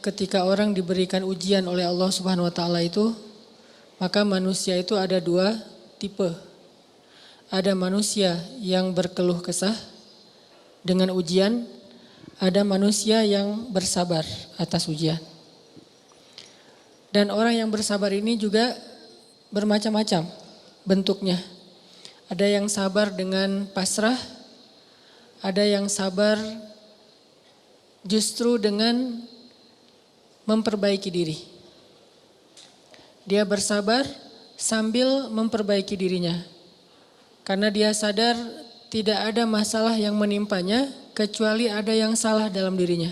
ketika orang diberikan ujian oleh Allah Subhanahu wa taala itu, maka manusia itu ada dua tipe. Ada manusia yang berkeluh kesah dengan ujian, ada manusia yang bersabar atas ujian. Dan orang yang bersabar ini juga bermacam-macam bentuknya. Ada yang sabar dengan pasrah, ada yang sabar justru dengan memperbaiki diri. Dia bersabar sambil memperbaiki dirinya. Karena dia sadar tidak ada masalah yang menimpanya kecuali ada yang salah dalam dirinya.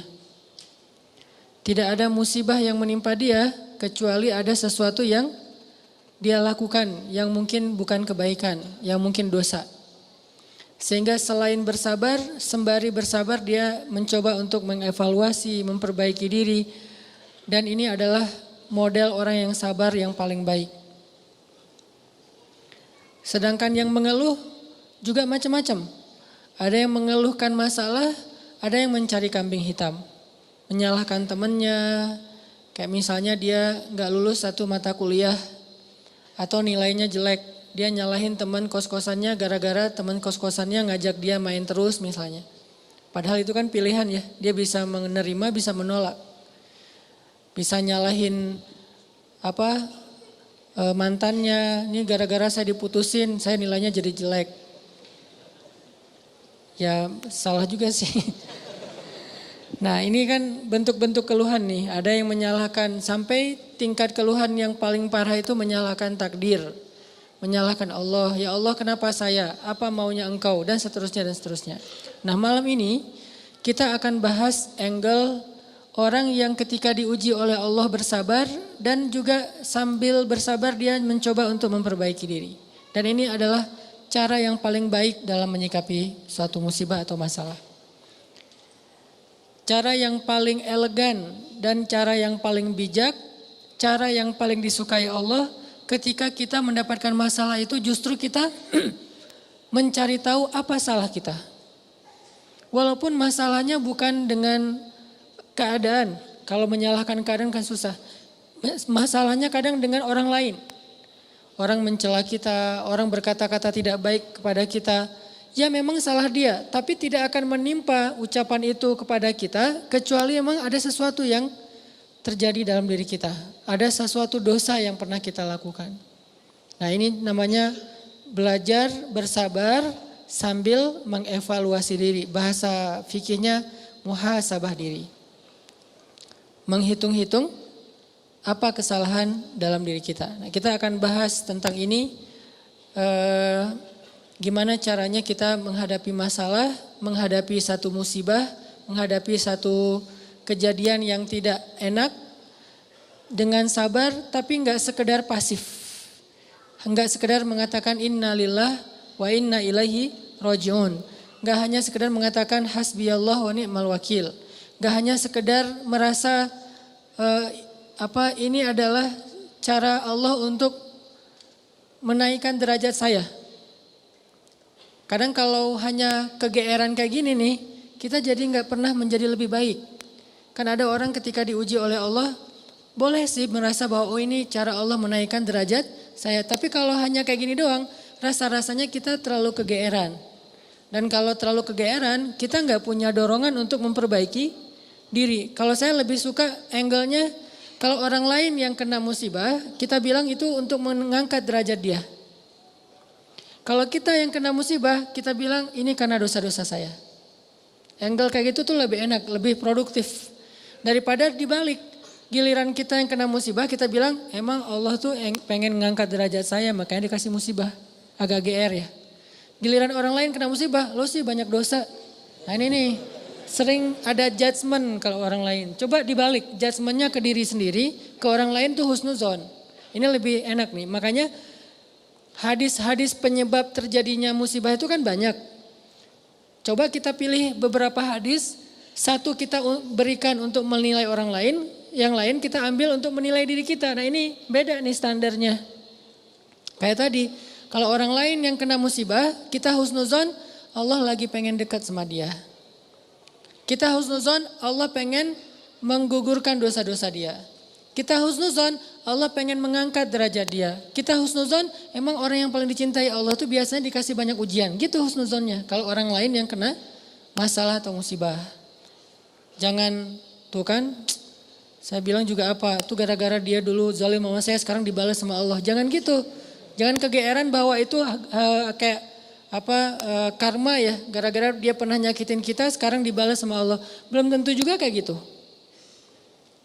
Tidak ada musibah yang menimpa dia kecuali ada sesuatu yang dia lakukan yang mungkin bukan kebaikan, yang mungkin dosa. Sehingga selain bersabar, sembari bersabar dia mencoba untuk mengevaluasi, memperbaiki diri. Dan ini adalah model orang yang sabar yang paling baik. Sedangkan yang mengeluh juga macam-macam. Ada yang mengeluhkan masalah, ada yang mencari kambing hitam. Menyalahkan temannya, kayak misalnya dia gak lulus satu mata kuliah atau nilainya jelek. Dia nyalahin teman kos-kosannya gara-gara teman kos-kosannya ngajak dia main terus misalnya. Padahal itu kan pilihan ya, dia bisa menerima, bisa menolak. Bisa nyalahin mantannya, ini gara-gara saya diputusin, saya nilainya jadi jelek. Ya salah juga sih. Nah ini kan bentuk-bentuk keluhan nih, ada yang menyalahkan sampai tingkat keluhan yang paling parah itu menyalahkan takdir. Menyalahkan Allah, ya Allah kenapa saya, apa maunya engkau, dan seterusnya dan seterusnya. Nah malam ini kita akan bahas angle orang yang ketika diuji oleh Allah bersabar dan juga sambil bersabar dia mencoba untuk memperbaiki diri. Dan ini adalah cara yang paling baik dalam menyikapi suatu musibah atau masalah. Cara yang paling elegan dan cara yang paling bijak, cara yang paling disukai Allah ketika kita mendapatkan masalah itu justru kita mencari tahu apa salah kita. Walaupun masalahnya bukan dengan keadaan. Kalau menyalahkan keadaan kan susah. Masalahnya kadang dengan orang lain. Orang mencela kita, orang berkata-kata tidak baik kepada kita. Ya memang salah dia, tapi tidak akan menimpa ucapan itu kepada kita kecuali memang ada sesuatu yang terjadi dalam diri kita. Ada sesuatu dosa yang pernah kita lakukan. Nah ini namanya belajar bersabar sambil mengevaluasi diri. Bahasa fikihnya muhasabah diri. Menghitung-hitung apa kesalahan dalam diri kita. Nah, kita akan bahas tentang ini. Gimana caranya kita menghadapi masalah, menghadapi satu musibah, menghadapi satu kejadian yang tidak enak dengan sabar tapi enggak sekedar pasif. Enggak sekedar mengatakan innalillah wa inna ilaihi rajiun. Enggak hanya sekedar mengatakan hasbiyallah wa ni'mal wakil. Enggak hanya sekedar merasa ini adalah cara Allah untuk menaikkan derajat saya. Kadang kalau hanya kegeeran kayak gini nih, kita jadi enggak pernah menjadi lebih baik. Kan ada orang ketika diuji oleh Allah, boleh sih merasa bahwa ini cara Allah menaikkan derajat saya. Tapi kalau hanya kayak gini doang, rasa-rasanya kita terlalu kegeeran. Dan kalau terlalu kegeeran, kita nggak punya dorongan untuk memperbaiki diri. Kalau saya lebih suka angle-nya, kalau orang lain yang kena musibah, kita bilang itu untuk mengangkat derajat dia. Kalau kita yang kena musibah, kita bilang ini karena dosa-dosa saya. Angle kayak gitu tuh lebih enak, lebih produktif. Daripada dibalik, giliran kita yang kena musibah kita bilang emang Allah tuh pengen ngangkat derajat saya makanya dikasih musibah. Agak GR ya. Giliran orang lain kena musibah, lo sih banyak dosa. Nah ini nih, sering ada judgement kalau orang lain. Coba dibalik, judgementnya ke diri sendiri, ke orang lain tuh husnuzon. Ini lebih enak nih, makanya hadis-hadis penyebab terjadinya musibah itu kan banyak. Coba kita pilih beberapa hadis, satu kita berikan untuk menilai orang lain, yang lain kita ambil untuk menilai diri kita. Nah ini beda nih standarnya. Kayak tadi, kalau orang lain yang kena musibah, kita husnuzon, Allah lagi pengen dekat sama dia. Kita husnuzon, Allah pengen menggugurkan dosa-dosa dia. Kita husnuzon, Allah pengen mengangkat derajat dia. Kita husnuzon, emang orang yang paling dicintai Allah tuh biasanya dikasih banyak ujian. Gitu husnuzonnya. Kalau orang lain yang kena masalah atau musibah. Jangan, tuh kan, saya bilang juga apa, tuh gara-gara dia dulu zalim sama saya sekarang dibalas sama Allah. Jangan gitu. Jangan kegeeran bahwa itu kayak karma ya. Gara-gara dia pernah nyakitin kita sekarang dibalas sama Allah. Belum tentu juga kayak gitu.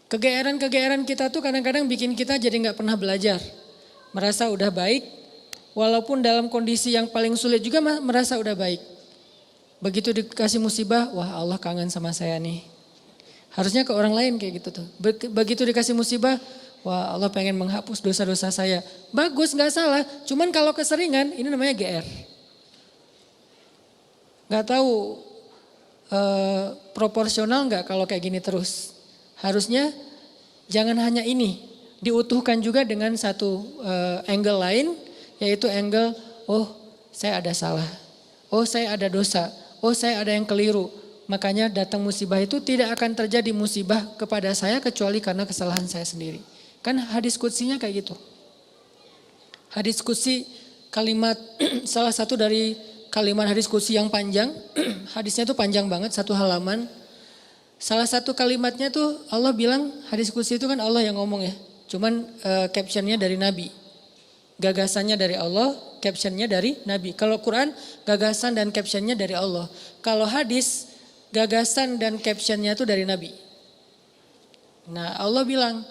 Kegeeran kita tuh kadang-kadang bikin kita jadi gak pernah belajar. Merasa udah baik, walaupun dalam kondisi yang paling sulit juga merasa udah baik. Begitu dikasih musibah, wah Allah kangen sama saya nih. Harusnya ke orang lain kayak gitu tuh. Begitu dikasih musibah, wah Allah pengen menghapus dosa-dosa saya. Bagus gak salah, cuman kalau keseringan ini namanya GR. Gak tahu proporsional gak kalau kayak gini terus. Harusnya jangan hanya ini, diutuhkan juga dengan satu angle lain, yaitu angle, oh saya ada salah, oh saya ada dosa, oh saya ada yang keliru. Makanya datang musibah itu tidak akan terjadi musibah kepada saya kecuali karena kesalahan saya sendiri. Kan hadis qudsinya kayak gitu. Hadis qudsi kalimat, salah satu dari kalimat hadis qudsi yang panjang, hadisnya itu panjang banget, 1 halaman. Salah satu kalimatnya tuh Allah bilang, hadis qudsi itu kan Allah yang ngomong ya. Cuman captionnya dari Nabi. Gagasannya dari Allah, captionnya dari Nabi. Kalau Quran, gagasan dan captionnya dari Allah. Kalau hadis, gagasan dan captionnya itu dari Nabi. Nah Allah bilang,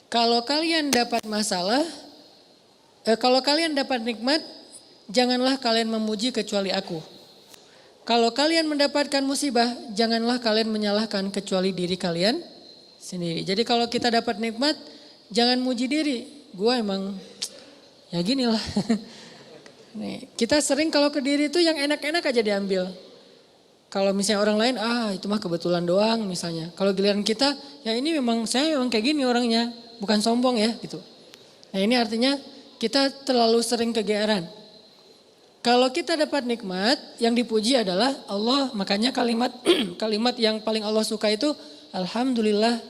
kalau kalian dapat masalah, kalau kalian dapat nikmat, janganlah kalian memuji kecuali aku. Kalau kalian mendapatkan musibah, janganlah kalian menyalahkan kecuali diri kalian sendiri. Jadi kalau kita dapat nikmat, jangan muji diri. Gua emang ya ginilah. Nih, kita sering kalau ke diri itu yang enak-enak aja diambil. Kalau misalnya orang lain, itu mah kebetulan doang misalnya. Kalau giliran kita, ya ini memang saya memang kayak gini orangnya, bukan sombong ya gitu. Nah ini artinya kita terlalu sering kegeeran. Kalau kita dapat nikmat, yang dipuji adalah Allah. Makanya kalimat yang paling Allah suka itu Alhamdulillah.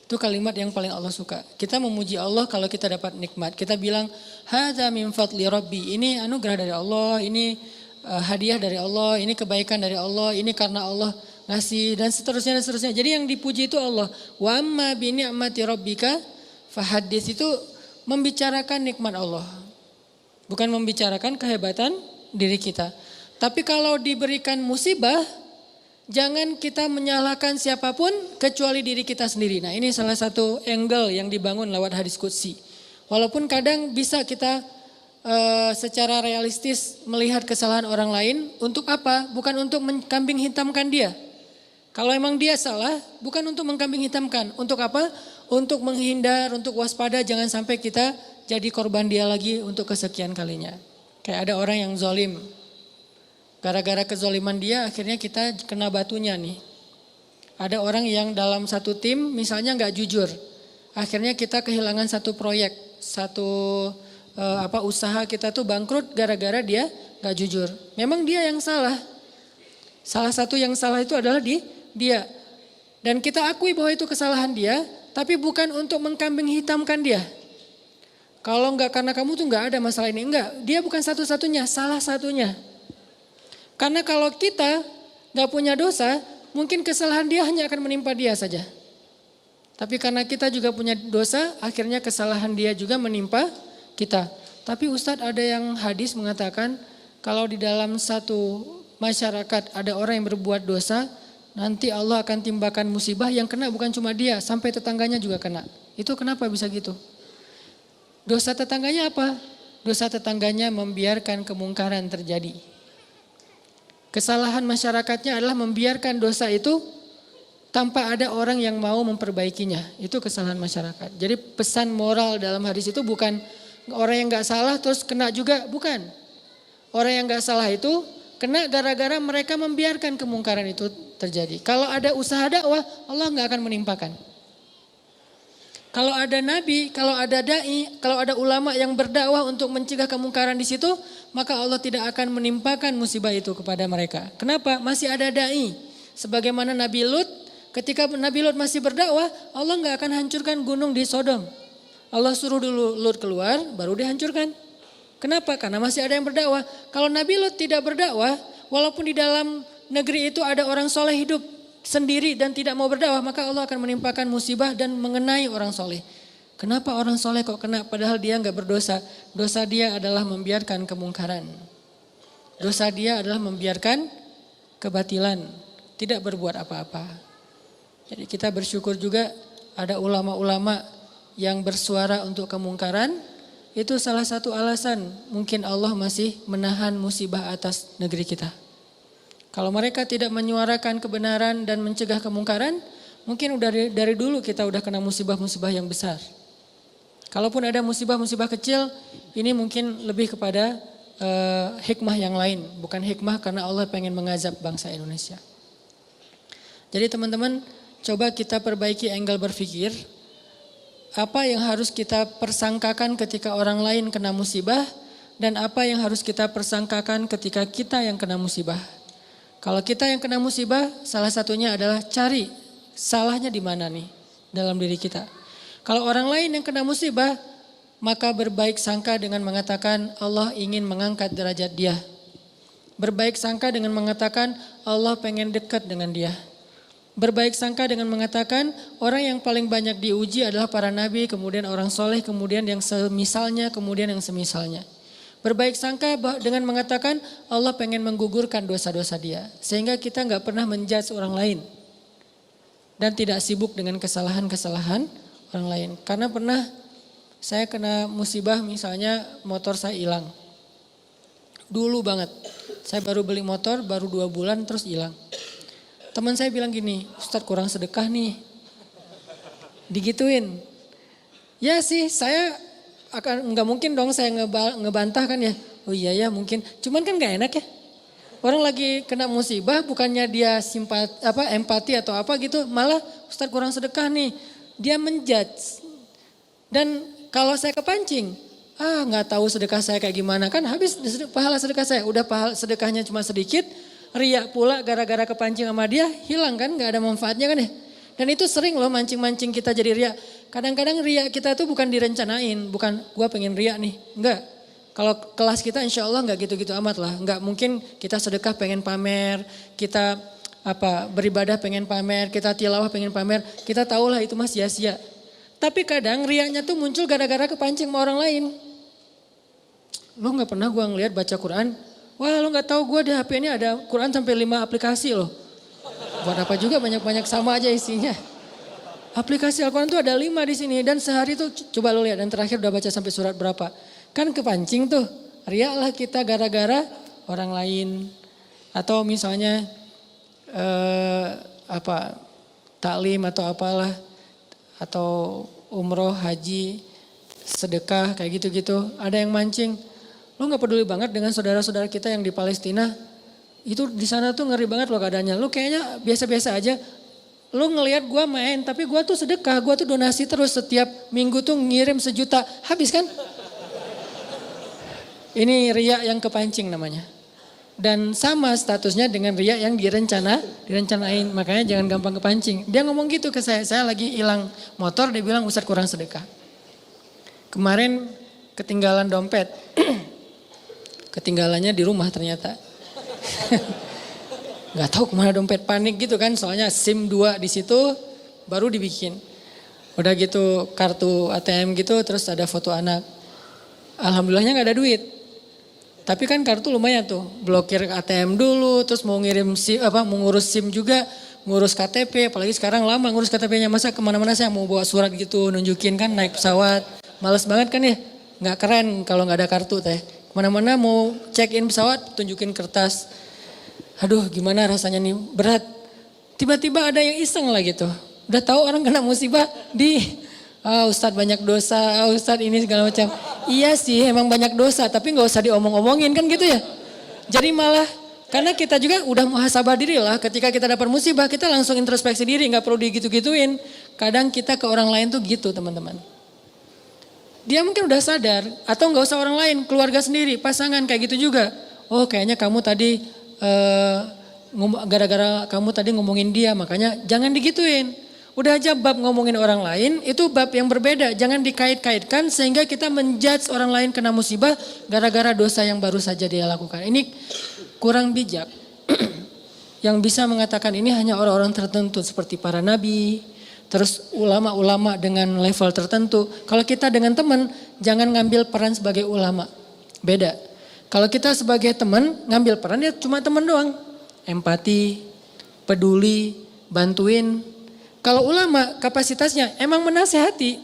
Itu kalimat yang paling Allah suka. Kita memuji Allah kalau kita dapat nikmat. Kita bilang, hadza min fadli rabbi. Ini anugerah dari Allah, ini hadiah dari Allah, ini kebaikan dari Allah, ini karena Allah ngasih dan seterusnya dan seterusnya. Jadi yang dipuji itu Allah. Wa amma bi ni'mati rabbika fahaddits, itu membicarakan nikmat Allah. Bukan membicarakan kehebatan diri kita. Tapi kalau diberikan musibah, jangan kita menyalahkan siapapun kecuali diri kita sendiri. Nah ini salah satu angle yang dibangun lewat hadis qudsi. Walaupun kadang bisa kita secara realistis melihat kesalahan orang lain. Untuk apa? Bukan untuk mengkambing hitamkan dia. Kalau emang dia salah, bukan untuk mengkambing hitamkan. Untuk apa? Untuk menghindar, untuk waspada, jangan sampai kita jadi korban dia lagi untuk kesekian kalinya. Kayak ada orang yang zalim. Gara-gara kezaliman dia akhirnya kita kena batunya nih. Ada orang yang dalam satu tim misalnya gak jujur. Akhirnya kita kehilangan satu proyek, satu usaha kita tuh bangkrut gara-gara dia gak jujur. Memang dia yang salah. Salah satu yang salah itu adalah dia. Dan kita akui bahwa itu kesalahan dia, tapi bukan untuk mengkambing hitamkan dia. Kalau enggak karena kamu tuh enggak ada masalah ini. Enggak, dia bukan satu-satunya, salah satunya. Karena kalau kita enggak punya dosa, mungkin kesalahan dia hanya akan menimpa dia saja. Tapi karena kita juga punya dosa, akhirnya kesalahan dia juga menimpa kita. Tapi Ustadz, ada yang hadis mengatakan, kalau di dalam satu masyarakat ada orang yang berbuat dosa, nanti Allah akan timbakan musibah yang kena bukan cuma dia, sampai tetangganya juga kena. Itu kenapa bisa gitu? Dosa tetangganya apa? Dosa tetangganya membiarkan kemungkaran terjadi. Kesalahan masyarakatnya adalah membiarkan dosa itu tanpa ada orang yang mau memperbaikinya. Itu kesalahan masyarakat. Jadi pesan moral dalam hadis itu bukan orang yang gak salah terus kena juga, bukan. Orang yang gak salah itu kena gara-gara mereka membiarkan kemungkaran itu terjadi. Kalau ada usaha dakwah, Allah gak akan menimpakan. Kalau ada nabi, kalau ada dai, kalau ada ulama yang berdakwah untuk mencegah kemungkaran di situ, maka Allah tidak akan menimpakan musibah itu kepada mereka. Kenapa? Masih ada dai. Sebagaimana Nabi Lut Ketika Nabi Lut masih berdakwah, Allah nggak akan hancurkan gunung di Sodom. Allah suruh dulu Lut keluar, baru dihancurkan. Kenapa? Karena masih ada yang berdakwah. Kalau Nabi Lut tidak berdakwah, walaupun di dalam negeri itu ada orang soleh hidup sendiri dan tidak mau berdakwah, maka Allah akan menimpakan musibah dan mengenai orang soleh. Kenapa orang soleh kok kena padahal dia nggak berdosa? Dosa dia adalah membiarkan kemungkaran. Dosa dia adalah membiarkan kebatilan, tidak berbuat apa-apa. Jadi kita bersyukur juga ada ulama-ulama yang bersuara untuk kemungkaran. Itu salah satu alasan mungkin Allah masih menahan musibah atas negeri kita. Kalau mereka tidak menyuarakan kebenaran dan mencegah kemungkaran, mungkin dari dulu kita udah kena musibah-musibah yang besar. Kalaupun ada musibah-musibah kecil, ini mungkin lebih kepada hikmah yang lain. Bukan hikmah karena Allah pengen mengazab bangsa Indonesia. Jadi teman-teman, coba kita perbaiki angle berpikir. Apa yang harus kita persangkakan ketika orang lain kena musibah, dan apa yang harus kita persangkakan ketika kita yang kena musibah. Kalau kita yang kena musibah, salah satunya adalah cari salahnya di mana nih dalam diri kita. Kalau orang lain yang kena musibah, maka berbaik sangka dengan mengatakan Allah ingin mengangkat derajat dia. Berbaik sangka dengan mengatakan Allah pengen dekat dengan dia. Berbaik sangka dengan mengatakan orang yang paling banyak diuji adalah para nabi, kemudian orang soleh, kemudian yang semisalnya, kemudian yang semisalnya. Berbaik sangka dengan mengatakan Allah pengen menggugurkan dosa-dosa dia. Sehingga kita nggak pernah menjudge orang lain. Dan tidak sibuk dengan kesalahan-kesalahan orang lain. Karena pernah saya kena musibah, misalnya motor saya hilang. Dulu banget. Saya baru beli motor, baru 2 bulan terus hilang. Teman saya bilang gini, Ustadz kurang sedekah nih. Digituin. Ya sih, saya nggak mungkin dong saya ngebantah kan ya. Oh iya ya mungkin. Cuman kan nggak enak ya. Orang lagi kena musibah, bukannya dia empati atau apa gitu, malah Ustadz kurang sedekah nih. Dia menjudge. Dan kalau saya kepancing, nggak tahu sedekah saya kayak gimana, kan habis pahala sedekah saya. Udah pahala sedekahnya cuma sedikit, riak pula gara-gara kepancing sama dia, hilang kan, nggak ada manfaatnya kan ya. Dan itu sering loh mancing-mancing kita jadi riak. Kadang-kadang riak kita tuh bukan direncanain, bukan gua pengen riak nih, enggak. Kalau kelas kita insya Allah nggak gitu-gitu amat lah, nggak mungkin kita sedekah pengen pamer, kita beribadah pengen pamer, kita tilawah pengen pamer, kita tahulah itu mah sia-sia. Tapi kadang riaknya tuh muncul gara-gara kepancing sama orang lain. Lo nggak pernah gua ngeliat baca Quran, wah lo nggak tahu gua di HP ini ada Quran sampai 5 aplikasi loh. Buat apa juga banyak-banyak sama aja isinya. Aplikasi Al-Quran tuh ada 5 di sini dan sehari tuh coba lo lihat dan terakhir udah baca sampai surat berapa. Kan kepancing tuh, riaklah kita gara-gara orang lain. Atau misalnya taklim atau apalah. Atau umroh, haji, sedekah kayak gitu-gitu. Ada yang mancing, lo gak peduli banget dengan saudara-saudara kita yang di Palestina. Itu di sana tuh ngeri banget loh keadaannya. Lo kayaknya biasa-biasa aja. Lo ngelihat gue main, tapi gue tuh sedekah, gue tuh donasi terus setiap minggu tuh ngirim 1 juta. Habis kan? Ini riak yang kepancing namanya. Dan sama statusnya dengan riak yang direncanain. Makanya jangan gampang kepancing. Dia ngomong gitu ke saya lagi hilang motor, dia bilang Ustadz kurang sedekah. Kemarin ketinggalan dompet. Ketinggalannya di rumah ternyata. Gak tahu kemana dompet, panik gitu kan, soalnya SIM 2 di situ baru dibikin. Udah gitu kartu ATM gitu, terus ada foto anak. Alhamdulillahnya gak ada duit. Tapi kan kartu lumayan tuh, blokir ATM dulu, terus mau ngirim SIM, mau ngurus SIM juga, ngurus KTP, apalagi sekarang lama ngurus KTP-nya, masa kemana-mana saya mau bawa surat gitu, nunjukin kan naik pesawat, males banget kan ya, gak keren kalau gak ada kartu teh. Kemana-mana mau check in pesawat, tunjukin kertas. Aduh gimana rasanya nih, berat. Tiba-tiba ada yang iseng lah gitu. Udah tahu orang kena musibah Ustadz banyak dosa, Ustadz ini segala macam. Iya sih emang banyak dosa, tapi gak usah diomong-omongin kan gitu ya. Jadi malah, karena kita juga udah muhasabah diri lah, ketika kita dapat musibah kita langsung introspeksi diri, gak perlu digitu-gituin. Kadang kita ke orang lain tuh gitu teman-teman. Dia mungkin udah sadar, atau gak usah orang lain, keluarga sendiri, pasangan kayak gitu juga. Oh kayaknya kamu tadi gara-gara kamu tadi ngomongin dia makanya jangan digituin. Udah aja bab ngomongin orang lain itu bab yang berbeda. Jangan dikait-kaitkan sehingga kita menjudge orang lain kena musibah gara-gara dosa yang baru saja dia lakukan. Ini kurang bijak. Yang bisa mengatakan ini hanya orang-orang tertentu seperti para nabi. Terus ulama-ulama dengan level tertentu. Kalau kita dengan teman jangan ngambil peran sebagai ulama. Beda. Kalau kita sebagai teman ngambil peran ya cuma teman doang. Empati, peduli, bantuin. Kalau ulama kapasitasnya emang menasehati.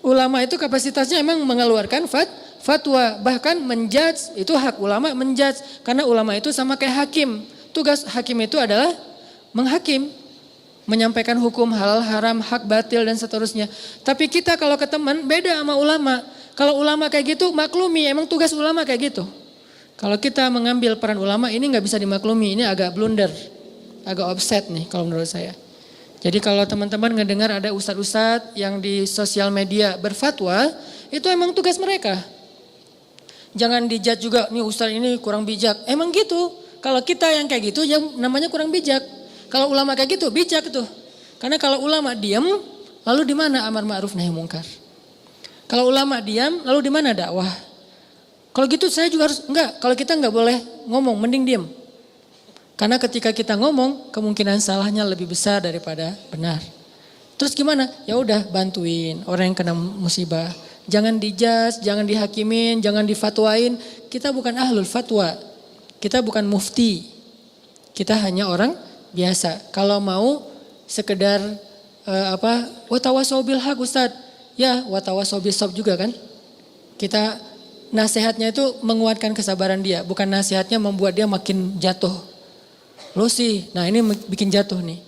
Ulama itu kapasitasnya emang mengeluarkan fatwa. Bahkan menjudge, itu hak ulama menjudge. Karena ulama itu sama kayak hakim. Tugas hakim itu adalah menghakim. Menyampaikan hukum halal, haram, hak batil dan seterusnya. Tapi kita kalau ke teman beda sama ulama. Kalau ulama kayak gitu maklumi, emang tugas ulama kayak gitu. Kalau kita mengambil peran ulama ini nggak bisa dimaklumi, ini agak blunder, agak offset nih kalau menurut saya. Jadi kalau teman-teman ngedengar ada ustadz-ustadz yang di sosial media berfatwa, itu emang tugas mereka. Jangan dijudge juga, nih ustadz ini kurang bijak. Emang gitu, kalau kita yang kayak gitu yang namanya kurang bijak. Kalau ulama kayak gitu bijak tuh. Karena kalau ulama diam, lalu di mana amar ma'ruf nahi mungkar? Kalau ulama diam, lalu di mana dakwah? Kalau gitu saya juga harus enggak. Kalau kita enggak boleh ngomong, mending diam. Karena ketika kita ngomong, kemungkinan salahnya lebih besar daripada benar. Terus gimana? Ya udah bantuin orang yang kena musibah. Jangan dijudge, jangan dihakimin, jangan difatwain. Kita bukan ahlul fatwa. Kita bukan mufti. Kita hanya orang biasa. Kalau mau sekedar watawasau bil haq Ustaz. Ya, watawasau bis sabr juga kan. Kita nasihatnya itu menguatkan kesabaran dia, bukan nasihatnya membuat dia makin jatuh. Lo sih, nah ini bikin jatuh nih.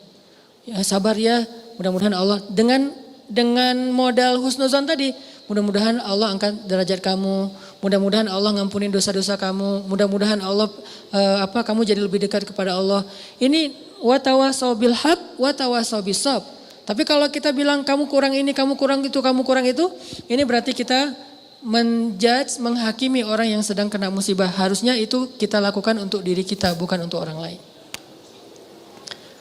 Ya sabar ya, mudah-mudahan Allah dengan modal husnuzon tadi, mudah-mudahan Allah angkat derajat kamu, mudah-mudahan Allah ngampunin dosa-dosa kamu, mudah-mudahan Allah kamu jadi lebih dekat kepada Allah. Ini watawasau bil haq, watawasau bis sabr. Tapi kalau kita bilang kamu kurang ini, kamu kurang itu, kamu kurang itu, ini berarti kita menjudge, menghakimi orang yang sedang kena musibah. Harusnya itu kita lakukan untuk diri kita, bukan untuk orang lain.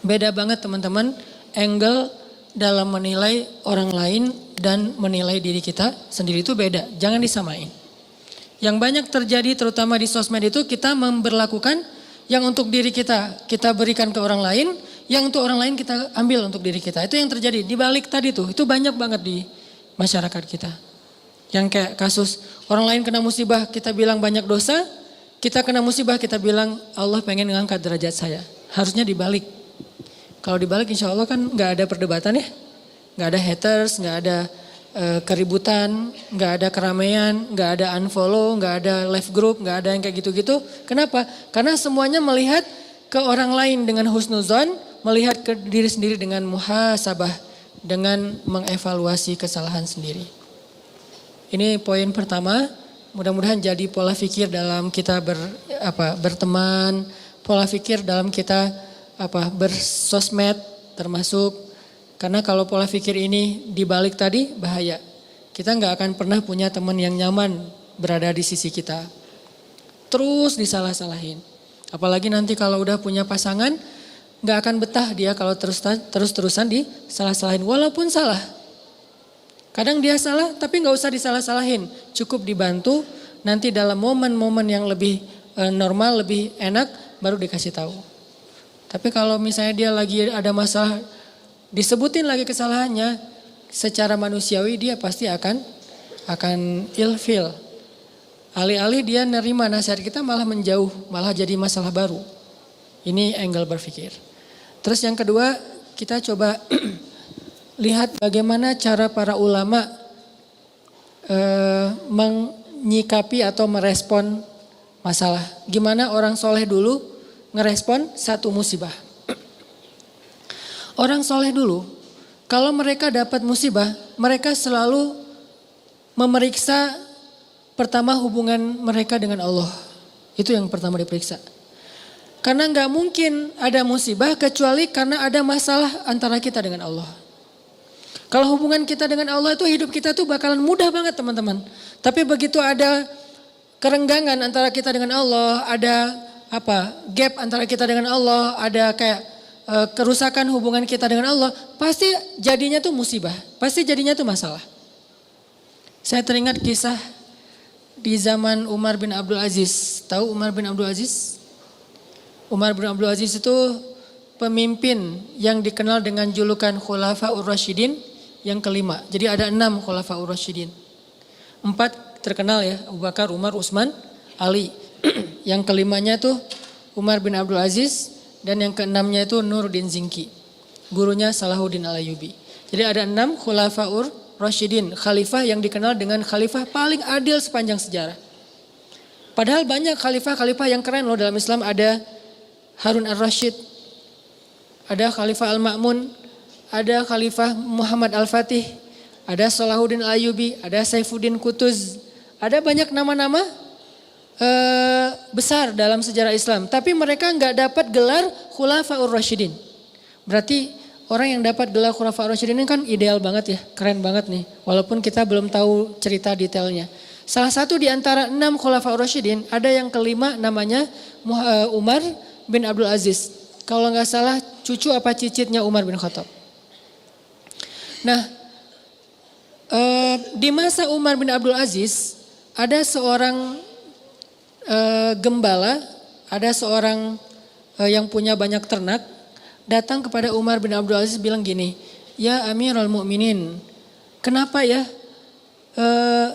Beda banget teman-teman, angle dalam menilai orang lain dan menilai diri kita sendiri itu beda. Jangan disamain. Yang banyak terjadi terutama di sosmed itu kita memberlakukan yang untuk diri kita berikan ke orang lain, yang untuk orang lain kita ambil untuk diri kita. Itu yang terjadi di balik tadi tuh, itu banyak banget di masyarakat kita. Yang kayak kasus orang lain kena musibah kita bilang banyak dosa, kita kena musibah kita bilang Allah pengen ngangkat derajat saya. Harusnya dibalik. Kalau dibalik insya Allah kan gak ada perdebatan ya. Gak ada haters, gak ada keributan, gak ada keramaian, gak ada unfollow, gak ada left group, gak ada yang kayak gitu-gitu. Kenapa? Karena semuanya melihat ke orang lain dengan husnuzon, melihat ke diri sendiri dengan muhasabah, dengan mengevaluasi kesalahan sendiri. Ini poin pertama, mudah-mudahan jadi pola pikir dalam kita berteman, pola pikir dalam kita bersosmed termasuk, karena kalau pola pikir ini dibalik tadi bahaya. Kita nggak akan pernah punya teman yang nyaman berada di sisi kita. Terus disalah-salahin. Apalagi nanti kalau udah punya pasangan, nggak akan betah dia kalau terus-terusan disalah-salahin walaupun salah. Kadang dia salah tapi nggak usah disalah-salahin, cukup dibantu. Nanti dalam momen-momen yang lebih normal, lebih enak, baru dikasih tahu. Tapi kalau misalnya dia lagi ada masalah, disebutin lagi kesalahannya, secara manusiawi dia pasti akan ilfil. Alih-alih dia nerima nasihat kita malah menjauh, malah jadi masalah baru. Ini angle berpikir. Terus yang kedua, kita coba lihat bagaimana cara para ulama menyikapi atau merespon masalah. Gimana orang soleh dulu ngerespon satu musibah. Orang soleh dulu, kalau mereka dapat musibah, mereka selalu memeriksa pertama hubungan mereka dengan Allah. Itu yang pertama diperiksa. Karena nggak mungkin ada musibah kecuali karena ada masalah antara kita dengan Allah. Kalau hubungan kita dengan Allah itu hidup kita tuh bakalan mudah banget teman-teman. Tapi begitu ada kerenggangan antara kita dengan Allah, ada gap antara kita dengan Allah, ada kayak kerusakan hubungan kita dengan Allah, pasti jadinya tuh musibah, pasti jadinya tuh masalah. Saya teringat kisah di zaman Umar bin Abdul Aziz. Tahu Umar bin Abdul Aziz? Umar bin Abdul Aziz itu pemimpin yang dikenal dengan julukan Khulafaur Rasyidin yang kelima. Jadi ada 6 Khulafaur Rasyidin. 4 terkenal ya, Abu Bakar, Umar, Utsman, Ali. Yang kelimanya tuh Umar bin Abdul Aziz dan yang keenamnya itu Nuruddin Zinki. Gurunya Salahuddin Al-Ayyubi. Jadi ada 6 Khulafaur Rasyidin, khalifah yang dikenal dengan khalifah paling adil sepanjang sejarah. Padahal banyak khalifah-khalifah yang keren loh dalam Islam. Ada Harun Ar-Rasyid, ada Khalifah Al-Ma'mun, ada Khalifah Muhammad Al-Fatih, ada Salahuddin Al-Ayyubi, ada Saifuddin Qutuz. Ada banyak nama-nama besar dalam sejarah Islam. Tapi mereka nggak dapat gelar Khulafaur Rasyidin. Berarti orang yang dapat gelar Khulafaur Rasyidin ini kan ideal banget ya, keren banget nih. Walaupun kita belum tahu cerita detailnya. Salah satu di antara 6 Khulafaur Rasyidin, ada yang kelima namanya Umar bin Abdul Aziz. Kalau nggak salah cucu apa cicitnya Umar bin Khattab. Nah, di masa Umar bin Abdul Aziz ada seorang gembala, ada seorang yang punya banyak ternak, datang kepada Umar bin Abdul Aziz bilang gini, ya Amirul Mukminin, kenapa ya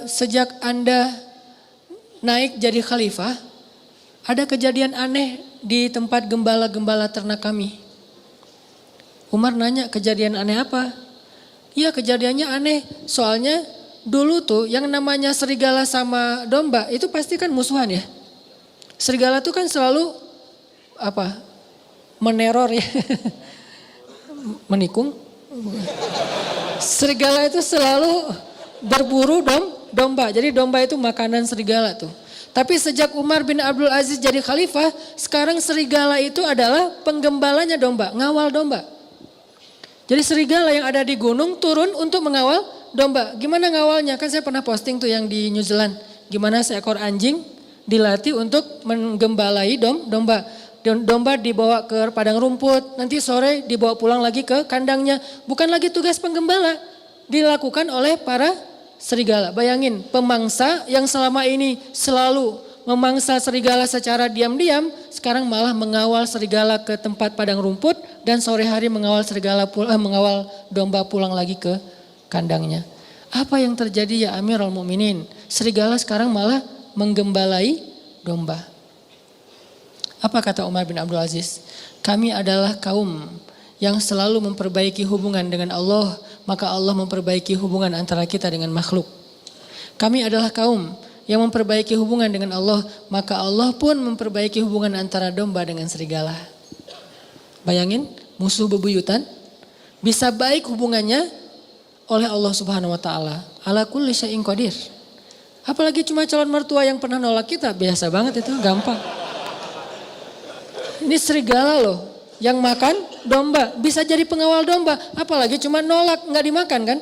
sejak Anda naik jadi khalifah, ada kejadian aneh di tempat gembala-gembala ternak kami. Umar nanya, kejadian aneh apa? Ya kejadiannya aneh, soalnya dulu tuh yang namanya serigala sama domba itu pasti kan musuhan ya. Serigala tuh kan selalu meneror ya, menikung. Serigala itu selalu berburu domba. Jadi domba itu makanan serigala tuh. Tapi sejak Umar bin Abdul Aziz jadi khalifah, sekarang serigala itu adalah penggembalanya domba, ngawal domba. Jadi serigala yang ada di gunung turun untuk mengawal domba. Gimana ngawalnya? Kan saya pernah posting tuh yang di New Zealand. Gimana seekor anjing dilatih untuk menggembalai domba. Domba dibawa ke padang rumput, nanti sore dibawa pulang lagi ke kandangnya. Bukan lagi tugas penggembala, dilakukan oleh para serigala. Bayangin, pemangsa yang selama ini selalu memangsa serigala secara diam-diam, sekarang malah mengawal serigala ke tempat padang rumput dan sore hari mengawal mengawal domba pulang lagi ke kandangnya. Apa yang terjadi ya Amirul Mukminin? Serigala sekarang malah menggembalai domba. Apa kata Umar bin Abdul Aziz? Kami adalah kaum yang selalu memperbaiki hubungan dengan Allah, maka Allah memperbaiki hubungan antara kita dengan makhluk. Kami adalah kaum yang memperbaiki hubungan dengan Allah, maka Allah pun memperbaiki hubungan antara domba dengan serigala. Bayangin, musuh bebuyutan bisa baik hubungannya oleh Allah Subhanahu wa taala. Ala kulli syai'in qadir. Apalagi cuma calon mertua yang pernah nolak kita, biasa banget itu, gampang. Ini serigala loh, yang makan domba, bisa jadi pengawal domba. Apalagi cuma nolak, nggak dimakan kan?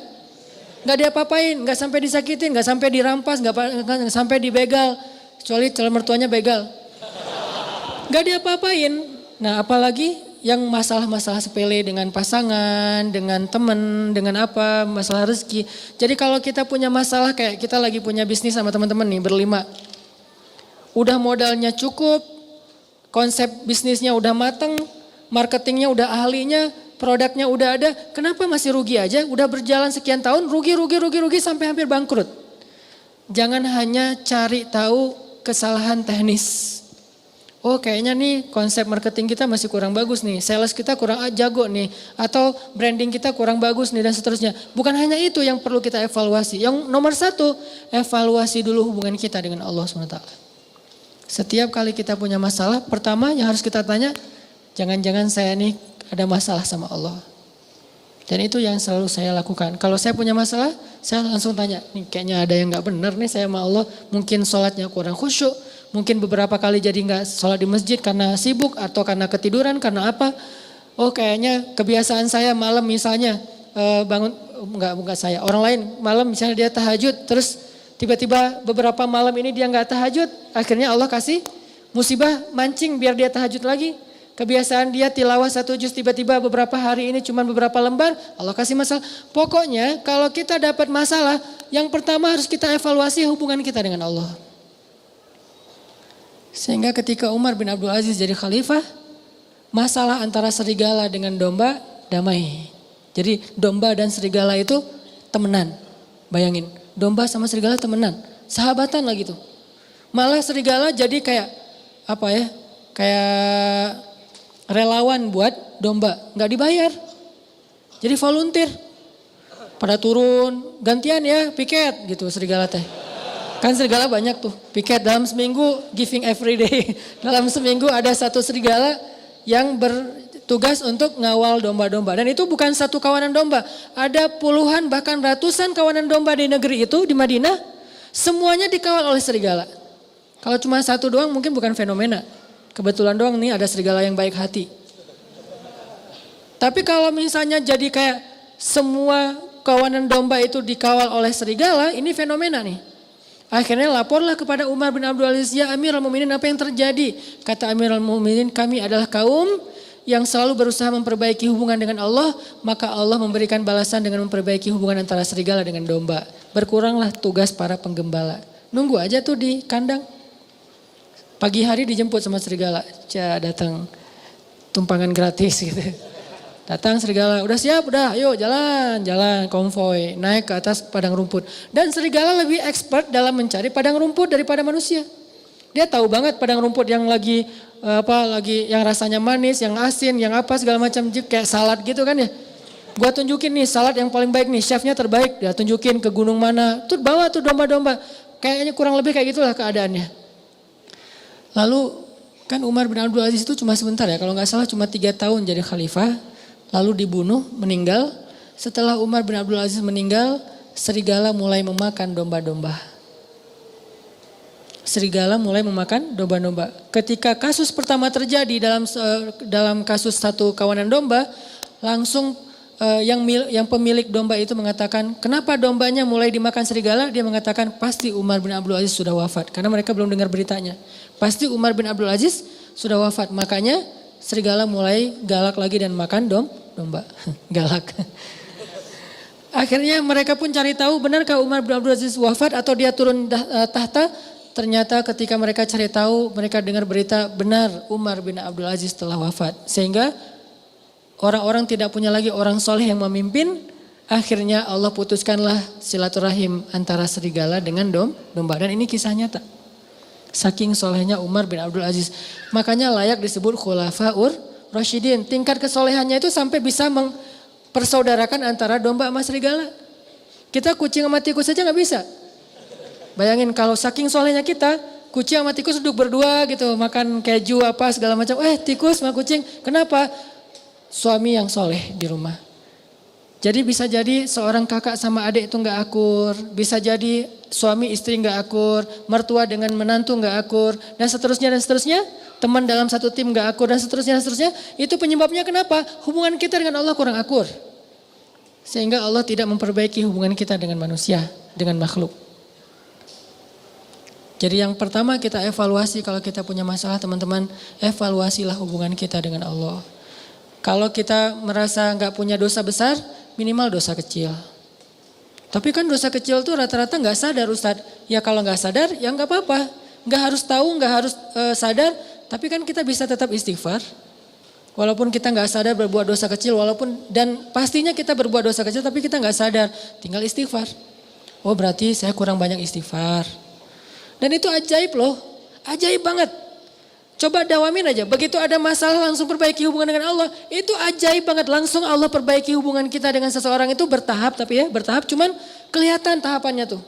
Nggak diapa-apain, nggak sampai disakitin, nggak sampai dirampas, nggak sampai dibegal. Kecuali calon mertuanya begal. Nggak diapa-apain. Nah apalagi yang masalah-masalah sepele dengan pasangan, dengan teman, dengan apa, masalah rezeki. Jadi kalau kita punya masalah kayak kita lagi punya bisnis sama teman-teman nih berlima. Udah modalnya cukup, konsep bisnisnya udah mateng, marketingnya udah ahlinya, produknya udah ada. Kenapa masih rugi aja? Udah berjalan sekian tahun, rugi sampai hampir bangkrut. Jangan hanya cari tahu kesalahan teknis. Oh kayaknya nih konsep marketing kita masih kurang bagus nih, sales kita kurang jago nih, atau branding kita kurang bagus nih dan seterusnya. Bukan hanya itu yang perlu kita evaluasi. Yang nomor 1, evaluasi dulu hubungan kita dengan Allah SWT. Setiap kali kita punya masalah, pertama yang harus kita tanya, jangan-jangan saya nih ada masalah sama Allah. Dan itu yang selalu saya lakukan. Kalau saya punya masalah, saya langsung tanya, nih kayaknya ada yang gak benar nih saya sama Allah. Mungkin sholatnya kurang khusyuk, mungkin beberapa kali jadi gak sholat di masjid karena sibuk atau karena ketiduran, karena apa. Oh kayaknya kebiasaan saya malam misalnya bangun, enggak saya, orang lain malam misalnya dia tahajud, terus tiba-tiba beberapa malam ini dia gak tahajud, akhirnya Allah kasih Musibah mancing biar dia tahajud lagi. Kebiasaan dia tilawah 1 juz tiba-tiba beberapa hari ini cuma beberapa lembar, Allah kasih masalah. Pokoknya kalau kita dapat masalah, yang pertama harus kita evaluasi hubungan kita dengan Allah. Sehingga ketika Umar bin Abdul Aziz jadi khalifah, masalah antara serigala dengan domba damai. Jadi domba dan serigala itu temenan. Bayangin, domba sama serigala temenan, sahabatan lah gitu. Malah serigala jadi kayak apa ya? Kayak relawan buat domba, nggak dibayar. Jadi volunteer. Pada turun, gantian ya piket gitu serigala teh. Kan serigala banyak tuh, piket dalam seminggu giving every day. Dalam seminggu ada 1 serigala yang bertugas untuk ngawal domba-domba. Dan itu bukan 1 kawanan domba. Ada puluhan bahkan ratusan kawanan domba di negeri itu, di Madinah. Semuanya dikawal oleh serigala. Kalau cuma 1 doang mungkin bukan fenomena. Kebetulan doang nih ada serigala yang baik hati. Tapi kalau misalnya jadi kayak semua kawanan domba itu dikawal oleh serigala, ini fenomena nih. Akhirnya laporlah kepada Umar bin Abdul Aziz, ya Amirul Mukminin apa yang terjadi? Kata Amirul Mukminin, kami adalah kaum yang selalu berusaha memperbaiki hubungan dengan Allah, maka Allah memberikan balasan dengan memperbaiki hubungan antara serigala dengan domba. Berkuranglah tugas para penggembala. Nunggu aja tuh di kandang. Pagi hari dijemput sama serigala, datang tumpangan gratis gitu. Datang serigala, udah siap, udah ayo jalan konvoy, naik ke atas padang rumput. Dan serigala lebih expert dalam mencari padang rumput daripada manusia. Dia tahu banget padang rumput yang lagi yang rasanya manis, yang asin, yang apa segala macam kayak salad gitu kan ya. Gua tunjukin nih salad yang paling baik nih, chefnya terbaik, dia tunjukin ke gunung mana. Tuh bawa tuh domba-domba. Kayaknya kurang lebih kayak gitulah keadaannya. Lalu kan Umar bin Abdul Aziz itu cuma sebentar ya, kalau nggak salah cuma 3 tahun jadi khalifah, lalu dibunuh, meninggal. Setelah Umar bin Abdul Aziz meninggal, serigala mulai memakan domba-domba. Serigala mulai memakan domba-domba. Ketika kasus pertama terjadi dalam kasus 1 kawanan domba, langsung yang pemilik domba itu mengatakan, kenapa dombanya mulai dimakan serigala? Dia mengatakan pasti Umar bin Abdul Aziz sudah wafat, karena mereka belum dengar beritanya. Pasti Umar bin Abdul Aziz sudah wafat, makanya serigala mulai galak lagi dan makan domba. Galak. Akhirnya mereka pun cari tahu benarkah Umar bin Abdul Aziz wafat atau dia turun tahta. Ternyata ketika mereka cari tahu, mereka dengar berita benar Umar bin Abdul Aziz telah wafat. Sehingga orang-orang tidak punya lagi orang soleh yang memimpin. Akhirnya Allah putuskanlah silaturahim antara serigala dengan domba. Dan ini kisah nyata. Saking solehnya Umar bin Abdul Aziz. Makanya layak disebut khulafaur rasyidin. Tingkat kesolehannya itu sampai bisa mempersaudarakan antara domba sama serigala. Kita kucing sama tikus saja gak bisa. Bayangin kalau saking solehnya kita, kucing sama tikus duduk berdua gitu. Makan keju apa segala macam. Tikus sama kucing, kenapa? Suami yang soleh di rumah. Jadi bisa jadi seorang kakak sama adik itu gak akur. Bisa jadi suami istri gak akur. Mertua dengan menantu gak akur. Dan seterusnya dan seterusnya. Teman dalam satu tim gak akur dan seterusnya dan seterusnya. Itu penyebabnya kenapa? Hubungan kita dengan Allah kurang akur. Sehingga Allah tidak memperbaiki hubungan kita dengan manusia. Dengan makhluk. Jadi yang pertama kita evaluasi kalau kita punya masalah teman-teman. Evaluasilah hubungan kita dengan Allah. Kalau kita merasa gak punya dosa besar, minimal dosa kecil. Tapi kan dosa kecil tuh rata-rata gak sadar Ustadz. Ya kalau gak sadar ya gak apa-apa. Gak harus tahu, gak harus sadar. Tapi kan kita bisa tetap istighfar. Walaupun kita gak sadar berbuat dosa kecil. Dan pastinya kita berbuat dosa kecil tapi kita gak sadar. Tinggal istighfar. Oh berarti saya kurang banyak istighfar. Dan itu ajaib loh. Ajaib banget. Coba dawamin aja, begitu ada masalah langsung perbaiki hubungan dengan Allah. Itu ajaib banget, langsung Allah perbaiki hubungan kita dengan seseorang itu bertahap tapi ya, bertahap cuman kelihatan tahapannya tuh.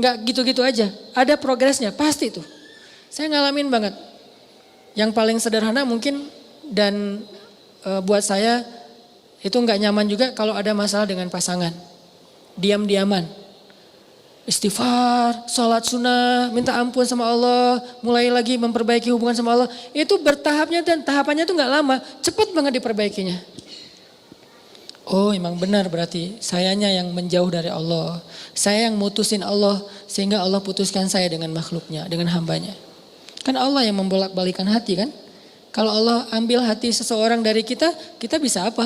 Enggak gitu-gitu aja, ada progresnya, pasti tuh. Saya ngalamin banget. Yang paling sederhana mungkin dan buat saya itu enggak nyaman juga kalau ada masalah dengan pasangan. Diam-diaman. Istighfar, sholat sunnah, minta ampun sama Allah, mulai lagi memperbaiki hubungan sama Allah. Itu bertahapnya dan tahapannya itu gak lama, cepat banget diperbaikinya. Oh emang benar berarti sayanya yang menjauh dari Allah. Saya yang mutusin Allah sehingga Allah putuskan saya dengan makhluknya, dengan hambanya. Kan Allah yang membolak-balikan hati kan. Kalau Allah ambil hati seseorang dari kita, kita bisa apa?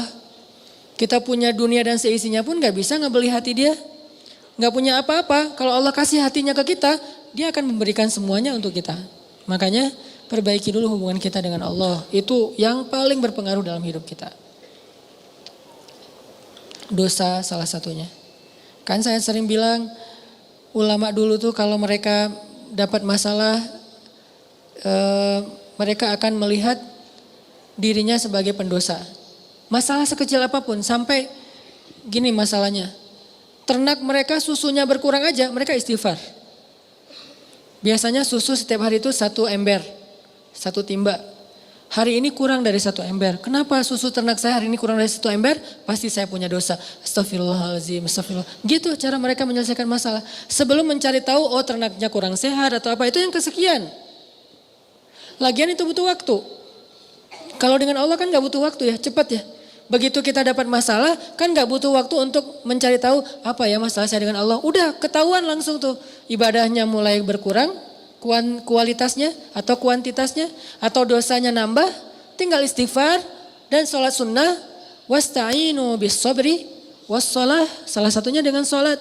Kita punya dunia dan seisinya pun gak bisa ngebeli hati dia. Gak punya apa-apa. Kalau Allah kasih hatinya ke kita, dia akan memberikan semuanya untuk kita. Makanya perbaiki dulu hubungan kita dengan Allah. Itu yang paling berpengaruh dalam hidup kita. Dosa salah satunya. Kan saya sering bilang, ulama dulu tuh kalau mereka dapat masalah, mereka akan melihat dirinya sebagai pendosa. Masalah sekecil apapun, sampai gini masalahnya. Ternak mereka susunya berkurang aja, mereka istighfar. Biasanya susu setiap hari itu 1 ember, 1 timba. Hari ini kurang dari 1 ember. Kenapa susu ternak saya hari ini kurang dari 1 ember? Pasti saya punya dosa. Astagfirullahaladzim, astagfirullah. Gitu cara mereka menyelesaikan masalah. Sebelum mencari tahu, oh ternaknya kurang sehat atau apa, itu yang kesekian. Lagian itu butuh waktu. Kalau dengan Allah kan gak butuh waktu ya, cepat ya. Begitu kita dapat masalah, kan gak butuh waktu untuk mencari tahu apa ya masalah saya dengan Allah. Udah ketahuan langsung tuh, ibadahnya mulai berkurang, kualitasnya atau kuantitasnya, atau dosanya nambah, tinggal istighfar dan sholat sunnah. Wasta'inu bis sabri wassalah, salah satunya dengan sholat.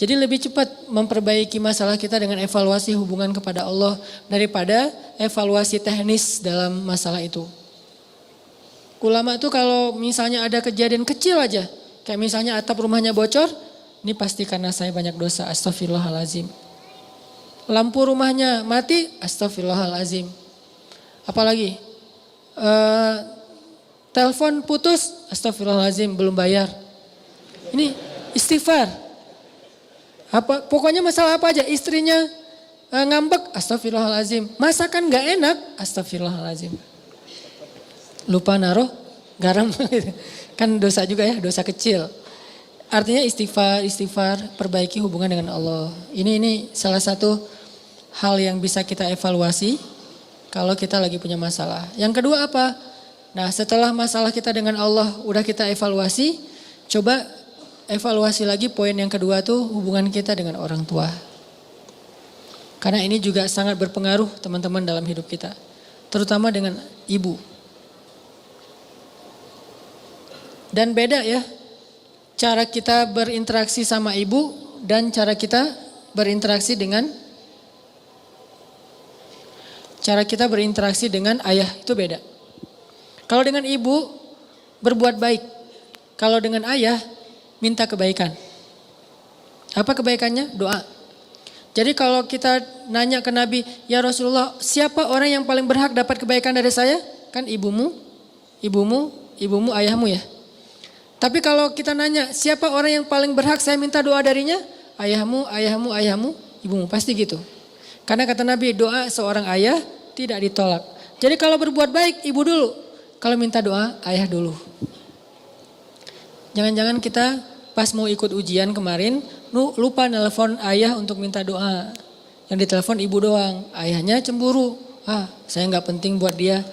Jadi lebih cepat memperbaiki masalah kita dengan evaluasi hubungan kepada Allah daripada evaluasi teknis dalam masalah itu. Ulama tuh kalau misalnya ada kejadian kecil aja, kayak misalnya atap rumahnya bocor, ini pasti karena saya banyak dosa, astagfirullahalazim. Lampu rumahnya mati, astagfirullahalazim. Apalagi telepon putus, astagfirullahalazim, belum bayar. Ini istighfar. Pokoknya masalah apa aja, istrinya ngambek, astagfirullahalazim. Masakan gak enak, astagfirullahalazim. Lupa naruh garam, kan dosa juga ya, dosa kecil. Artinya istighfar, perbaiki hubungan dengan Allah. Ini salah satu hal yang bisa kita evaluasi kalau kita lagi punya masalah. Yang kedua apa? Nah setelah masalah kita dengan Allah udah kita evaluasi, coba evaluasi lagi poin yang kedua tuh hubungan kita dengan orang tua. Karena ini juga sangat berpengaruh teman-teman dalam hidup kita. Terutama dengan ibu. Dan beda ya, cara kita berinteraksi sama ibu dan cara kita berinteraksi dengan ayah itu beda. Kalau dengan ibu berbuat baik, kalau dengan ayah minta kebaikan. Apa kebaikannya? Doa. Jadi kalau kita nanya ke Nabi, ya Rasulullah, siapa orang yang paling berhak dapat kebaikan dari saya? Kan ibumu, ayahmu ya. Tapi kalau kita nanya, siapa orang yang paling berhak saya minta doa darinya? Ayahmu, ibumu. Pasti gitu. Karena kata Nabi, doa seorang ayah tidak ditolak. Jadi kalau berbuat baik, ibu dulu. Kalau minta doa, ayah dulu. Jangan-jangan kita pas mau ikut ujian kemarin, lupa nelpon ayah untuk minta doa. Yang ditelepon ibu doang. Ayahnya cemburu. Saya gak penting buat dia.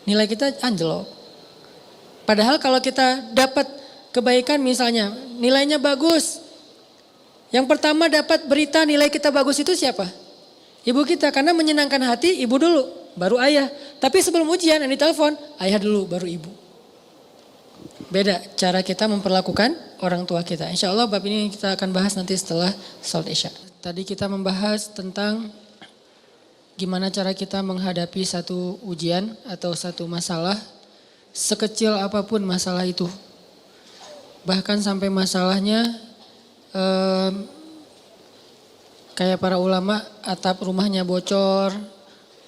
Nilai kita anjlok. Padahal kalau kita dapat kebaikan misalnya, nilainya bagus. Yang pertama dapat berita nilai kita bagus itu siapa? Ibu kita, karena menyenangkan hati ibu dulu, baru ayah. Tapi sebelum ujian yang ditelepon, ayah dulu, baru ibu. Beda cara kita memperlakukan orang tua kita. Insya Allah bab ini kita akan bahas nanti setelah salat Isya. Tadi kita membahas tentang gimana cara kita menghadapi satu ujian atau satu masalah, sekecil apapun masalah itu. Bahkan sampai masalahnya kayak para ulama, atap rumahnya bocor,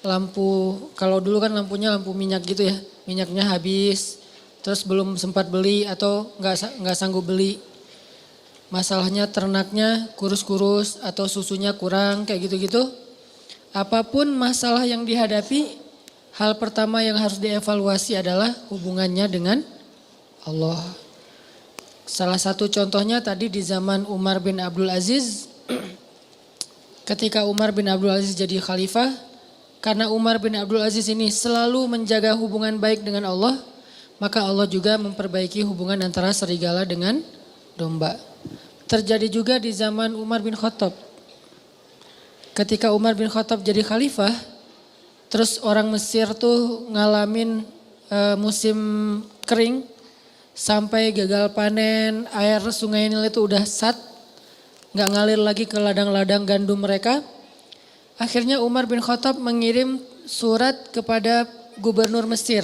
lampu, kalau dulu kan lampunya lampu minyak gitu ya, minyaknya habis, terus belum sempat beli atau nggak sanggup beli. Masalahnya ternaknya kurus-kurus atau susunya kurang kayak gitu-gitu. Apapun masalah yang dihadapi, hal pertama yang harus dievaluasi adalah hubungannya dengan Allah. Salah satu contohnya tadi di zaman Umar bin Abdul Aziz, ketika Umar bin Abdul Aziz jadi khalifah, karena Umar bin Abdul Aziz ini selalu menjaga hubungan baik dengan Allah, maka Allah juga memperbaiki hubungan antara serigala dengan domba. Terjadi juga di zaman Umar bin Khattab. Ketika Umar bin Khattab jadi khalifah, Terus orang Mesir tuh ngalamin musim kering sampai gagal panen, air sungai Nil itu udah nggak ngalir lagi ke ladang-ladang gandum mereka. Akhirnya Umar bin Khattab mengirim surat kepada gubernur Mesir.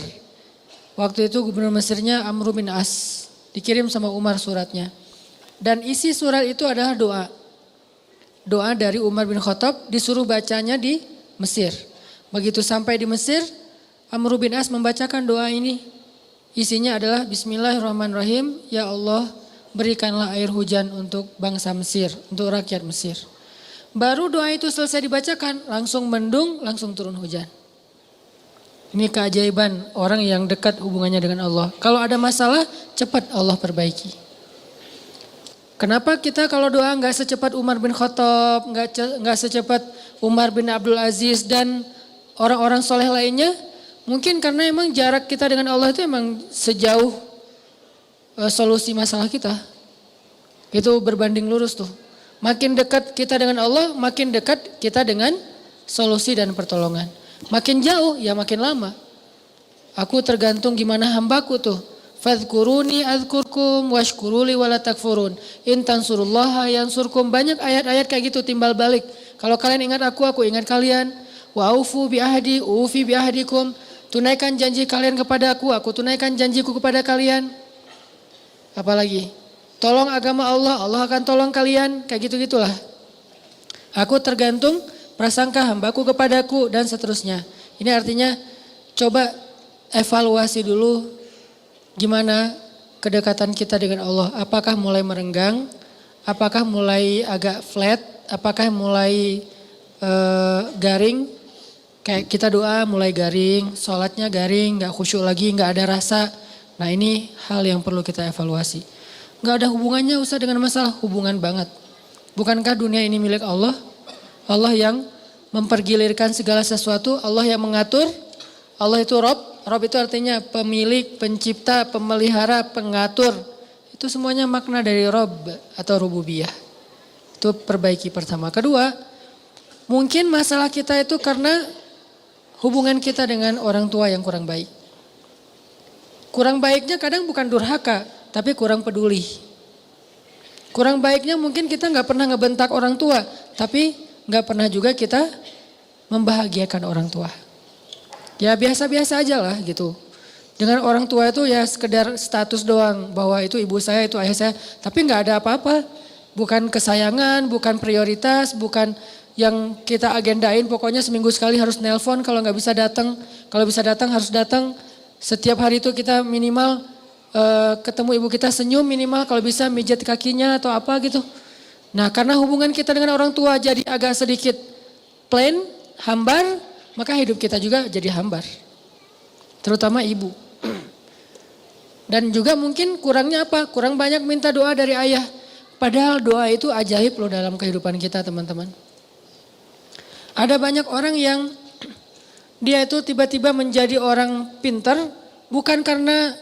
Waktu itu gubernur Mesirnya Amr bin As. Dikirim sama Umar suratnya. Dan isi surat itu adalah doa. Doa dari Umar bin Khattab disuruh bacanya di Mesir. Begitu sampai di Mesir, Amr bin As membacakan doa ini. Isinya adalah Bismillahirrahmanirrahim. Ya Allah, berikanlah air hujan untuk bangsa Mesir, untuk rakyat Mesir. Baru doa itu selesai dibacakan, langsung mendung, langsung turun hujan. Ini keajaiban orang yang dekat hubungannya dengan Allah. Kalau ada masalah, cepat Allah perbaiki. Kenapa kita kalau doa nggak secepat Umar bin Khattab, nggak secepat Umar bin Abdul Aziz dan orang-orang soleh lainnya? Mungkin karena emang jarak kita dengan Allah itu emang sejauh solusi masalah kita. Itu berbanding lurus tuh. Makin dekat kita dengan Allah, makin dekat kita dengan solusi dan pertolongan. Makin jauh, ya makin lama. Aku tergantung gimana hambaku tuh. Fadhkuruni adhkurkum washkuruli wala takfurun. In tansurullaha yansurkum. Banyak ayat-ayat kayak gitu timbal balik. Kalau kalian ingat aku ingat kalian. Wa aufu bi ahdi, ufi bi ahdikum. Tunaikan janji kalian kepada aku tunaikan janjiku kepada kalian. Apalagi? Tolong agama Allah, Allah akan tolong kalian. Kayak gitu-gitulah. Aku tergantung prasangka hambaku kepadaku dan seterusnya. Ini artinya coba evaluasi dulu gimana kedekatan kita dengan Allah. Apakah mulai merenggang? Apakah mulai agak flat? Apakah mulai garing? Kayak kita doa mulai garing, sholatnya garing, gak khusyuk lagi, gak ada rasa. Nah ini hal yang perlu kita evaluasi. Gak ada hubungannya usah dengan masalah, hubungan banget. Bukankah dunia ini milik Allah? Allah yang mempergilirkan segala sesuatu, Allah yang mengatur. Allah itu Rob, Rob itu artinya pemilik, pencipta, pemelihara, pengatur. Itu semuanya makna dari Rob atau rububiyah. Itu perbaiki pertama. Kedua, mungkin masalah kita itu karena hubungan kita dengan orang tua yang kurang baik. Kurang baiknya kadang bukan durhaka, tapi kurang peduli. Kurang baiknya mungkin kita gak pernah ngebentak orang tua, tapi gak pernah juga kita membahagiakan orang tua. Ya biasa-biasa aja lah gitu. Dengan orang tua itu ya sekedar status doang, bahwa itu ibu saya, itu ayah saya, tapi gak ada apa-apa. Bukan kesayangan, bukan prioritas, bukan yang kita agendain, pokoknya seminggu sekali harus nelpon, kalau gak bisa datang, kalau bisa datang harus datang. Setiap hari itu kita minimal ketemu ibu kita senyum, minimal kalau bisa mijat kakinya atau apa gitu. Nah karena hubungan kita dengan orang tua jadi agak sedikit plain, hambar, maka hidup kita juga jadi hambar. Terutama ibu. Dan juga mungkin kurangnya apa? Kurang banyak minta doa dari ayah. Padahal doa itu ajaib loh dalam kehidupan kita teman-teman. Ada banyak orang yang dia itu tiba-tiba menjadi orang pintar bukan karena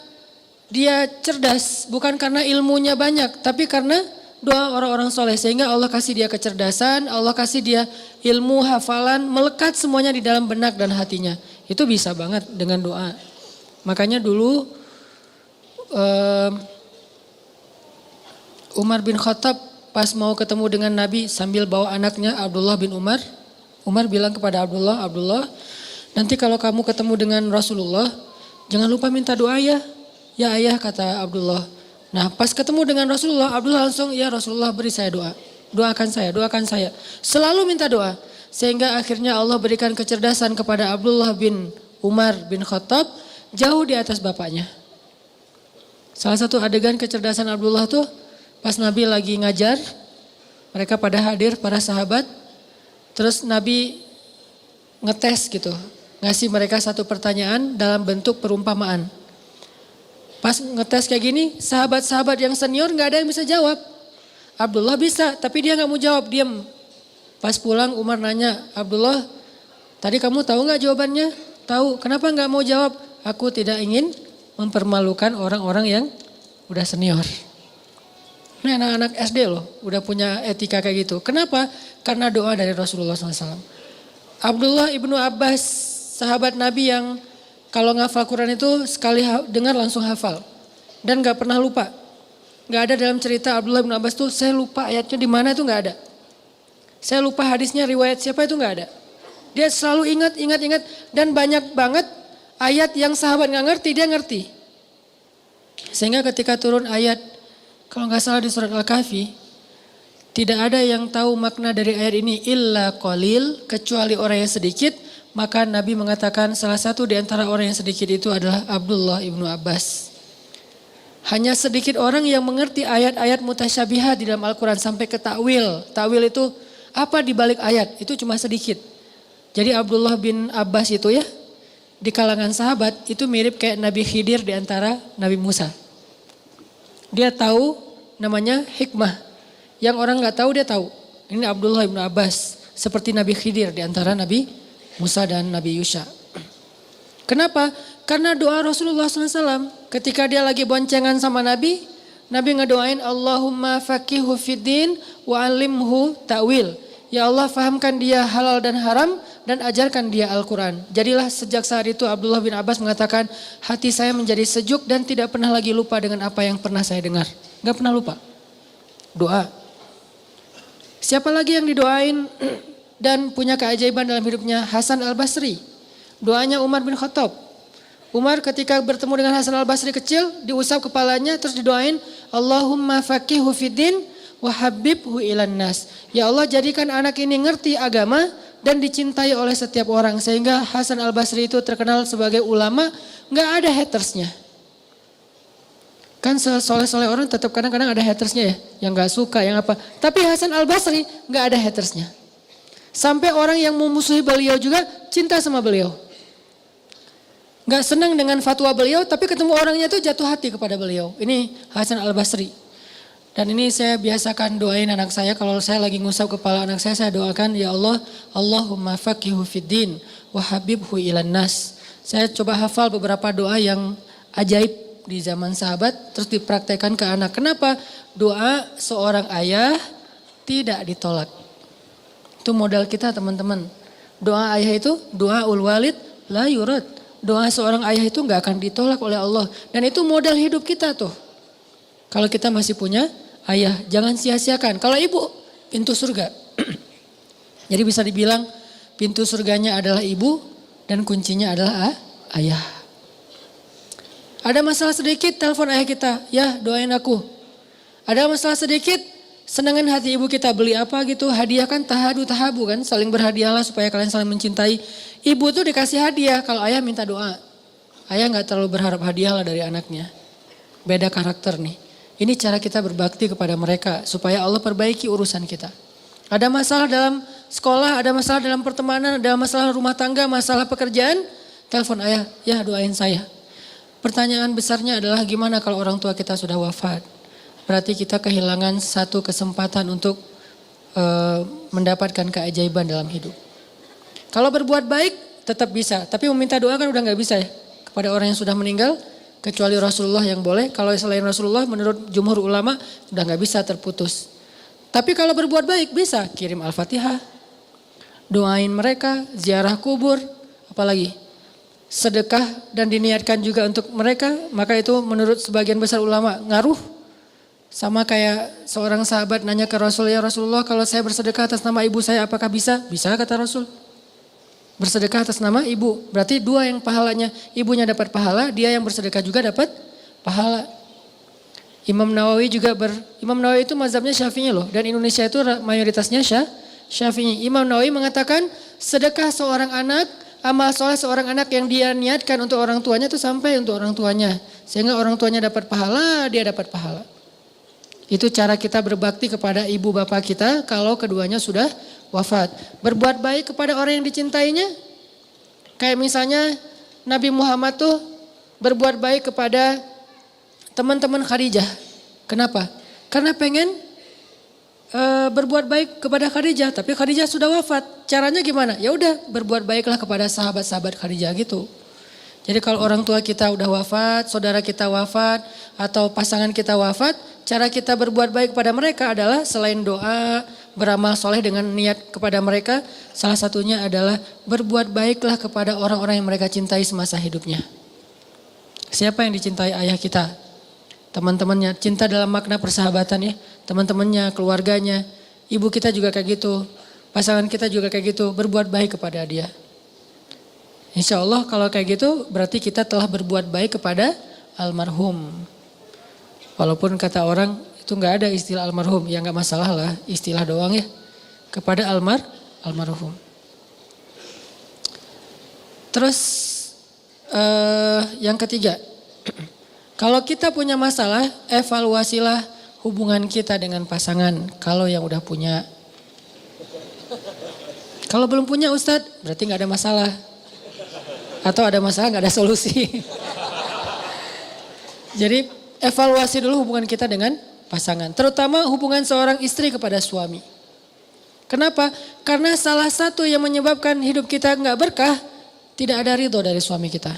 dia cerdas, bukan karena ilmunya banyak, tapi karena doa orang-orang soleh. Sehingga Allah kasih dia kecerdasan, Allah kasih dia ilmu, hafalan, melekat semuanya di dalam benak dan hatinya. Itu bisa banget dengan doa. Makanya dulu Umar bin Khattab pas mau ketemu dengan Nabi sambil bawa anaknya Abdullah bin Umar. Umar bilang kepada Abdullah, Abdullah, nanti kalau kamu ketemu dengan Rasulullah, jangan lupa minta doa ya. Ya ayah, kata Abdullah. Nah pas ketemu dengan Rasulullah, Abdullah langsung, ya Rasulullah beri saya doa. Doakan saya, doakan saya. Selalu minta doa. Sehingga akhirnya Allah berikan kecerdasan kepada Abdullah bin Umar bin Khattab jauh di atas bapaknya. Salah satu adegan kecerdasan Abdullah tuh pas Nabi lagi ngajar, mereka pada hadir, para sahabat. Terus Nabi ngetes gitu, ngasih mereka satu pertanyaan dalam bentuk perumpamaan. Pas ngetes kayak gini, sahabat-sahabat yang senior gak ada yang bisa jawab. Abdullah bisa, tapi dia gak mau jawab, diam. Pas pulang Umar nanya, Abdullah, tadi kamu tahu gak jawabannya? Tahu, kenapa gak mau jawab? Aku tidak ingin mempermalukan orang-orang yang udah senior. Ini anak-anak SD loh, udah punya etika kayak gitu. Kenapa? Karena doa dari Rasulullah SAW. Abdullah ibnu Abbas sahabat Nabi yang kalau ngafal Quran itu sekali dengar langsung hafal. Dan gak pernah lupa. Gak ada dalam cerita Abdullah bin Abbas tuh saya lupa ayatnya di mana itu gak ada. Saya lupa hadisnya riwayat siapa itu gak ada. Dia selalu ingat. Dan banyak banget ayat yang sahabat gak ngerti, dia ngerti. Sehingga ketika turun ayat, kalau gak salah di surat Al-Kahfi, tidak ada yang tahu makna dari ayat ini illa qalil, kecuali orang yang sedikit. Maka Nabi mengatakan salah satu di antara orang yang sedikit itu adalah Abdullah ibnu Abbas. Hanya sedikit orang yang mengerti ayat-ayat mutasyabihat di dalam Al-Quran sampai ke takwil. Takwil itu apa di balik ayat, itu cuma sedikit. Jadi Abdullah bin Abbas itu ya, di kalangan sahabat itu mirip kayak Nabi Khidir di antara Nabi Musa. Dia tahu namanya hikmah. Yang orang gak tahu dia tahu. Ini Abdullah bin Abbas. Seperti Nabi Khidir di antara Nabi Musa dan Nabi Yusha. Kenapa? Karena doa Rasulullah SAW. Ketika dia lagi boncengan sama Nabi. Nabi ngedoain Allahumma faqihu fiddin wa alimhu ta'wil. Ya Allah fahamkan dia halal dan haram. Dan ajarkan dia Al-Quran. Jadilah sejak saat itu Abdullah bin Abbas mengatakan. Hati saya menjadi sejuk dan tidak pernah lagi lupa dengan apa yang pernah saya dengar. Gak pernah lupa. Doa. Siapa lagi yang didoain dan punya keajaiban dalam hidupnya? Hasan al-Basri. Doanya Umar bin Khattab. Umar ketika bertemu dengan Hasan al-Basri kecil, diusap kepalanya terus didoain, Allahumma faqihu fiddin wa habibhu ilan nas. Ya Allah jadikan anak ini ngerti agama dan dicintai oleh setiap orang. Sehingga Hasan al-Basri itu terkenal sebagai ulama, gak ada hatersnya. Kan soleh-soleh orang tetap kadang-kadang ada hatersnya ya. Yang gak suka, yang apa. Tapi Hasan al-Basri gak ada hatersnya. Sampai orang yang memusuhi beliau juga cinta sama beliau. Gak senang dengan fatwa beliau tapi ketemu orangnya tuh jatuh hati kepada beliau. Ini Hasan al-Basri. Dan ini saya biasakan doain anak saya. Kalau saya lagi ngusap kepala anak saya doakan ya Allah. Allahumma faqihu fiddin wa habibhu ilan nas. Saya coba hafal beberapa doa yang ajaib di zaman sahabat terus dipraktekkan ke anak. Kenapa? Doa seorang ayah tidak ditolak. Itu modal kita teman-teman. Doa ayah itu doa ul walid la yurad. Doa seorang ayah itu gak akan ditolak oleh Allah. Dan itu modal hidup kita tuh. Kalau kita masih punya ayah, jangan sia-siakan. Kalau ibu, pintu surga. Jadi bisa dibilang pintu surganya adalah ibu dan kuncinya adalah ayah. Ada masalah sedikit, telepon ayah kita, ya doain aku. Ada masalah sedikit, senangin hati ibu kita, beli apa gitu, hadiah kan tahabu kan, saling berhadiahlah supaya kalian saling mencintai. Ibu tuh dikasih hadiah, kalau ayah minta doa. Ayah gak terlalu berharap hadiah lah dari anaknya. Beda karakter nih. Ini cara kita berbakti kepada mereka, supaya Allah perbaiki urusan kita. Ada masalah dalam sekolah, ada masalah dalam pertemanan, ada masalah rumah tangga, masalah pekerjaan, telepon ayah, ya doain saya. Pertanyaan besarnya adalah gimana kalau orang tua kita sudah wafat. Berarti kita kehilangan satu kesempatan untuk mendapatkan keajaiban dalam hidup. Kalau berbuat baik tetap bisa. Tapi meminta doa kan udah gak bisa ya. Kepada orang yang sudah meninggal. Kecuali Rasulullah yang boleh. Kalau selain Rasulullah menurut jumhur ulama udah gak bisa terputus. Tapi kalau berbuat baik bisa. Kirim Al-Fatihah. Doain mereka. Ziarah kubur. Apalagi. Sedekah dan diniatkan juga untuk mereka, maka itu menurut sebagian besar ulama ngaruh. Sama kayak seorang sahabat nanya ke Rasul, ya Rasulullah kalau saya bersedekah atas nama ibu saya apakah bisa? Bisa kata Rasul. Bersedekah atas nama ibu, berarti dua yang pahalanya. Ibunya dapat pahala, dia yang bersedekah juga dapat pahala. Imam Nawawi Imam Nawawi itu mazhabnya Syafi'i loh. Dan Indonesia itu mayoritasnya Syafi'i. Imam Nawawi mengatakan sedekah seorang anak, amal soleh seorang anak yang dia niatkan untuk orang tuanya itu sampai untuk orang tuanya. Sehingga orang tuanya dapat pahala, dia dapat pahala. Itu cara kita berbakti kepada ibu bapak kita kalau keduanya sudah wafat. Berbuat baik kepada orang yang dicintainya. Kayak misalnya Nabi Muhammad tuh berbuat baik kepada teman-teman Khadijah. Kenapa? Karena pengen berbuat baik kepada Khadijah, tapi Khadijah sudah wafat. Caranya gimana? Ya udah berbuat baiklah kepada sahabat-sahabat Khadijah gitu. Jadi kalau orang tua kita udah wafat, saudara kita wafat, atau pasangan kita wafat, cara kita berbuat baik kepada mereka adalah selain doa, beramal soleh dengan niat kepada mereka, salah satunya adalah berbuat baiklah kepada orang-orang yang mereka cintai semasa hidupnya. Siapa yang dicintai ayah kita? Teman-temannya, cinta dalam makna persahabatan ya, teman-temannya, keluarganya, ibu kita juga kayak gitu, pasangan kita juga kayak gitu, berbuat baik kepada dia. Insya Allah kalau kayak gitu berarti kita telah berbuat baik kepada almarhum. Walaupun kata orang itu nggak ada istilah almarhum, ya nggak masalah lah, istilah doang ya, kepada almarhum. Terus yang ketiga, kalau kita punya masalah, evaluasilah hubungan kita dengan pasangan. Kalau yang udah punya, kalau belum punya Ustadz, berarti nggak ada masalah. Atau ada masalah nggak ada solusi. Jadi evaluasi dulu hubungan kita dengan pasangan. Terutama hubungan seorang istri kepada suami. Kenapa? Karena salah satu yang menyebabkan hidup kita nggak berkah, tidak ada ridho dari suami kita.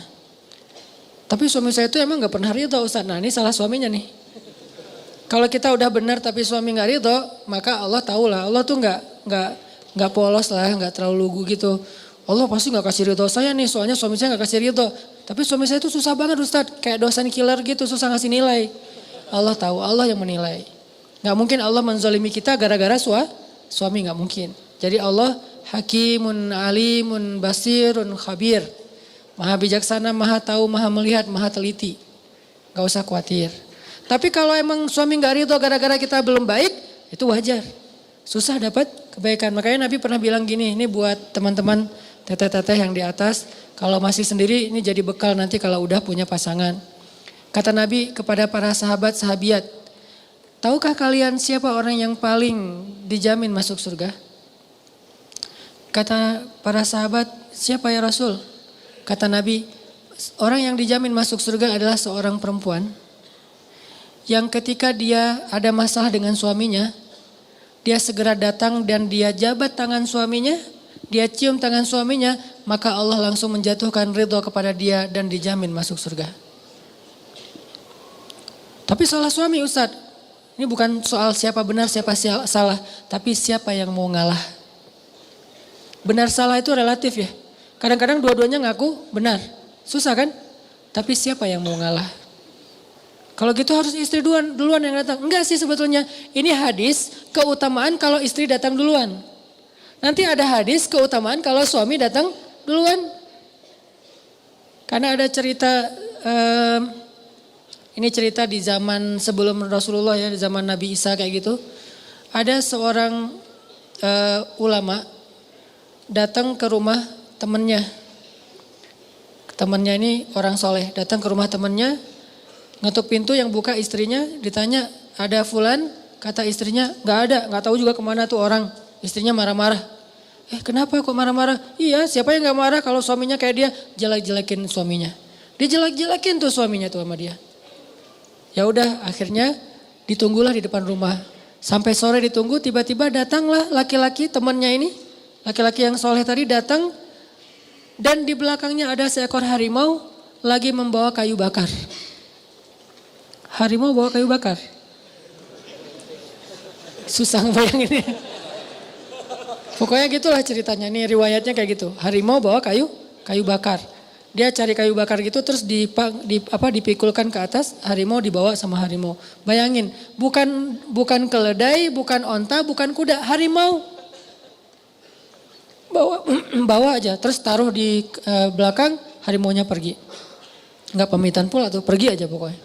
Tapi suami saya itu emang nggak pernah ridho Ustaz. Nah ini salah suaminya nih. Kalau kita udah benar tapi suami nggak ridho, maka Allah tahu lah. Allah tuh nggak polos lah, nggak terlalu lugu gitu. Allah pasti gak kasih ridho saya nih, soalnya suami saya gak kasih ridho. Tapi suami saya itu susah banget Ustadz, kayak dosen killer gitu, susah ngasih nilai. Allah tahu, Allah yang menilai. Gak mungkin Allah menzalimi kita gara-gara suami, gak mungkin. Jadi Allah hakimun, alimun, basirun, khabir. Maha bijaksana, maha tahu, maha melihat, maha teliti. Gak usah khawatir. Tapi kalau emang suami gak ridho gara-gara kita belum baik, itu wajar. Susah dapat kebaikan. Makanya Nabi pernah bilang gini, ini buat teman-teman teteh-teteh yang di atas, kalau masih sendiri ini jadi bekal nanti kalau udah punya pasangan. Kata Nabi kepada para sahabat-sahabiat, tahukah kalian siapa orang yang paling dijamin masuk surga? Kata para sahabat, siapa ya Rasul? Kata Nabi, orang yang dijamin masuk surga adalah seorang perempuan yang ketika dia ada masalah dengan suaminya, dia segera datang dan dia jabat tangan suaminya, dia cium tangan suaminya, maka Allah langsung menjatuhkan ridho kepada dia dan dijamin masuk surga. Tapi salah suami Ustadz, ini bukan soal siapa benar siapa salah, tapi siapa yang mau ngalah. Benar salah itu relatif ya. Kadang-kadang dua-duanya ngaku benar, susah kan? Tapi siapa yang mau ngalah? Kalau gitu harus istri duluan yang datang. Enggak sih sebetulnya, ini hadis keutamaan kalau istri datang duluan. Nanti ada hadis keutamaan kalau suami datang duluan. Karena ada cerita, ini cerita di zaman sebelum Rasulullah ya, di zaman Nabi Isa kayak gitu. Ada seorang ulama datang ke rumah temannya. Temannya ini orang soleh, datang ke rumah temannya, ngetuk pintu, yang buka istrinya, ditanya ada fulan, kata istrinya nggak tahu juga kemana tuh orang. Istrinya marah-marah. Kenapa kok marah-marah? Iya, siapa yang gak marah kalau suaminya kayak dia jelek-jelekin suaminya. Dia jelek-jelekin tuh suaminya tuh sama dia. Ya udah, akhirnya ditunggulah di depan rumah. Sampai sore ditunggu, tiba-tiba datanglah laki-laki temannya ini. Laki-laki yang soleh tadi datang dan di belakangnya ada seekor harimau lagi membawa kayu bakar. Harimau bawa kayu bakar. Susah ngebayanginnya. Pokoknya gitulah ceritanya, nih riwayatnya kayak gitu. Harimau bawa kayu bakar. Dia cari kayu bakar gitu terus dipikulkan ke atas, harimau dibawa sama harimau. Bayangin, bukan keledai, bukan onta, bukan kuda, harimau. Bawa aja, terus taruh di belakang, harimaunya pergi. Enggak pamitan pula tuh, pergi aja pokoknya.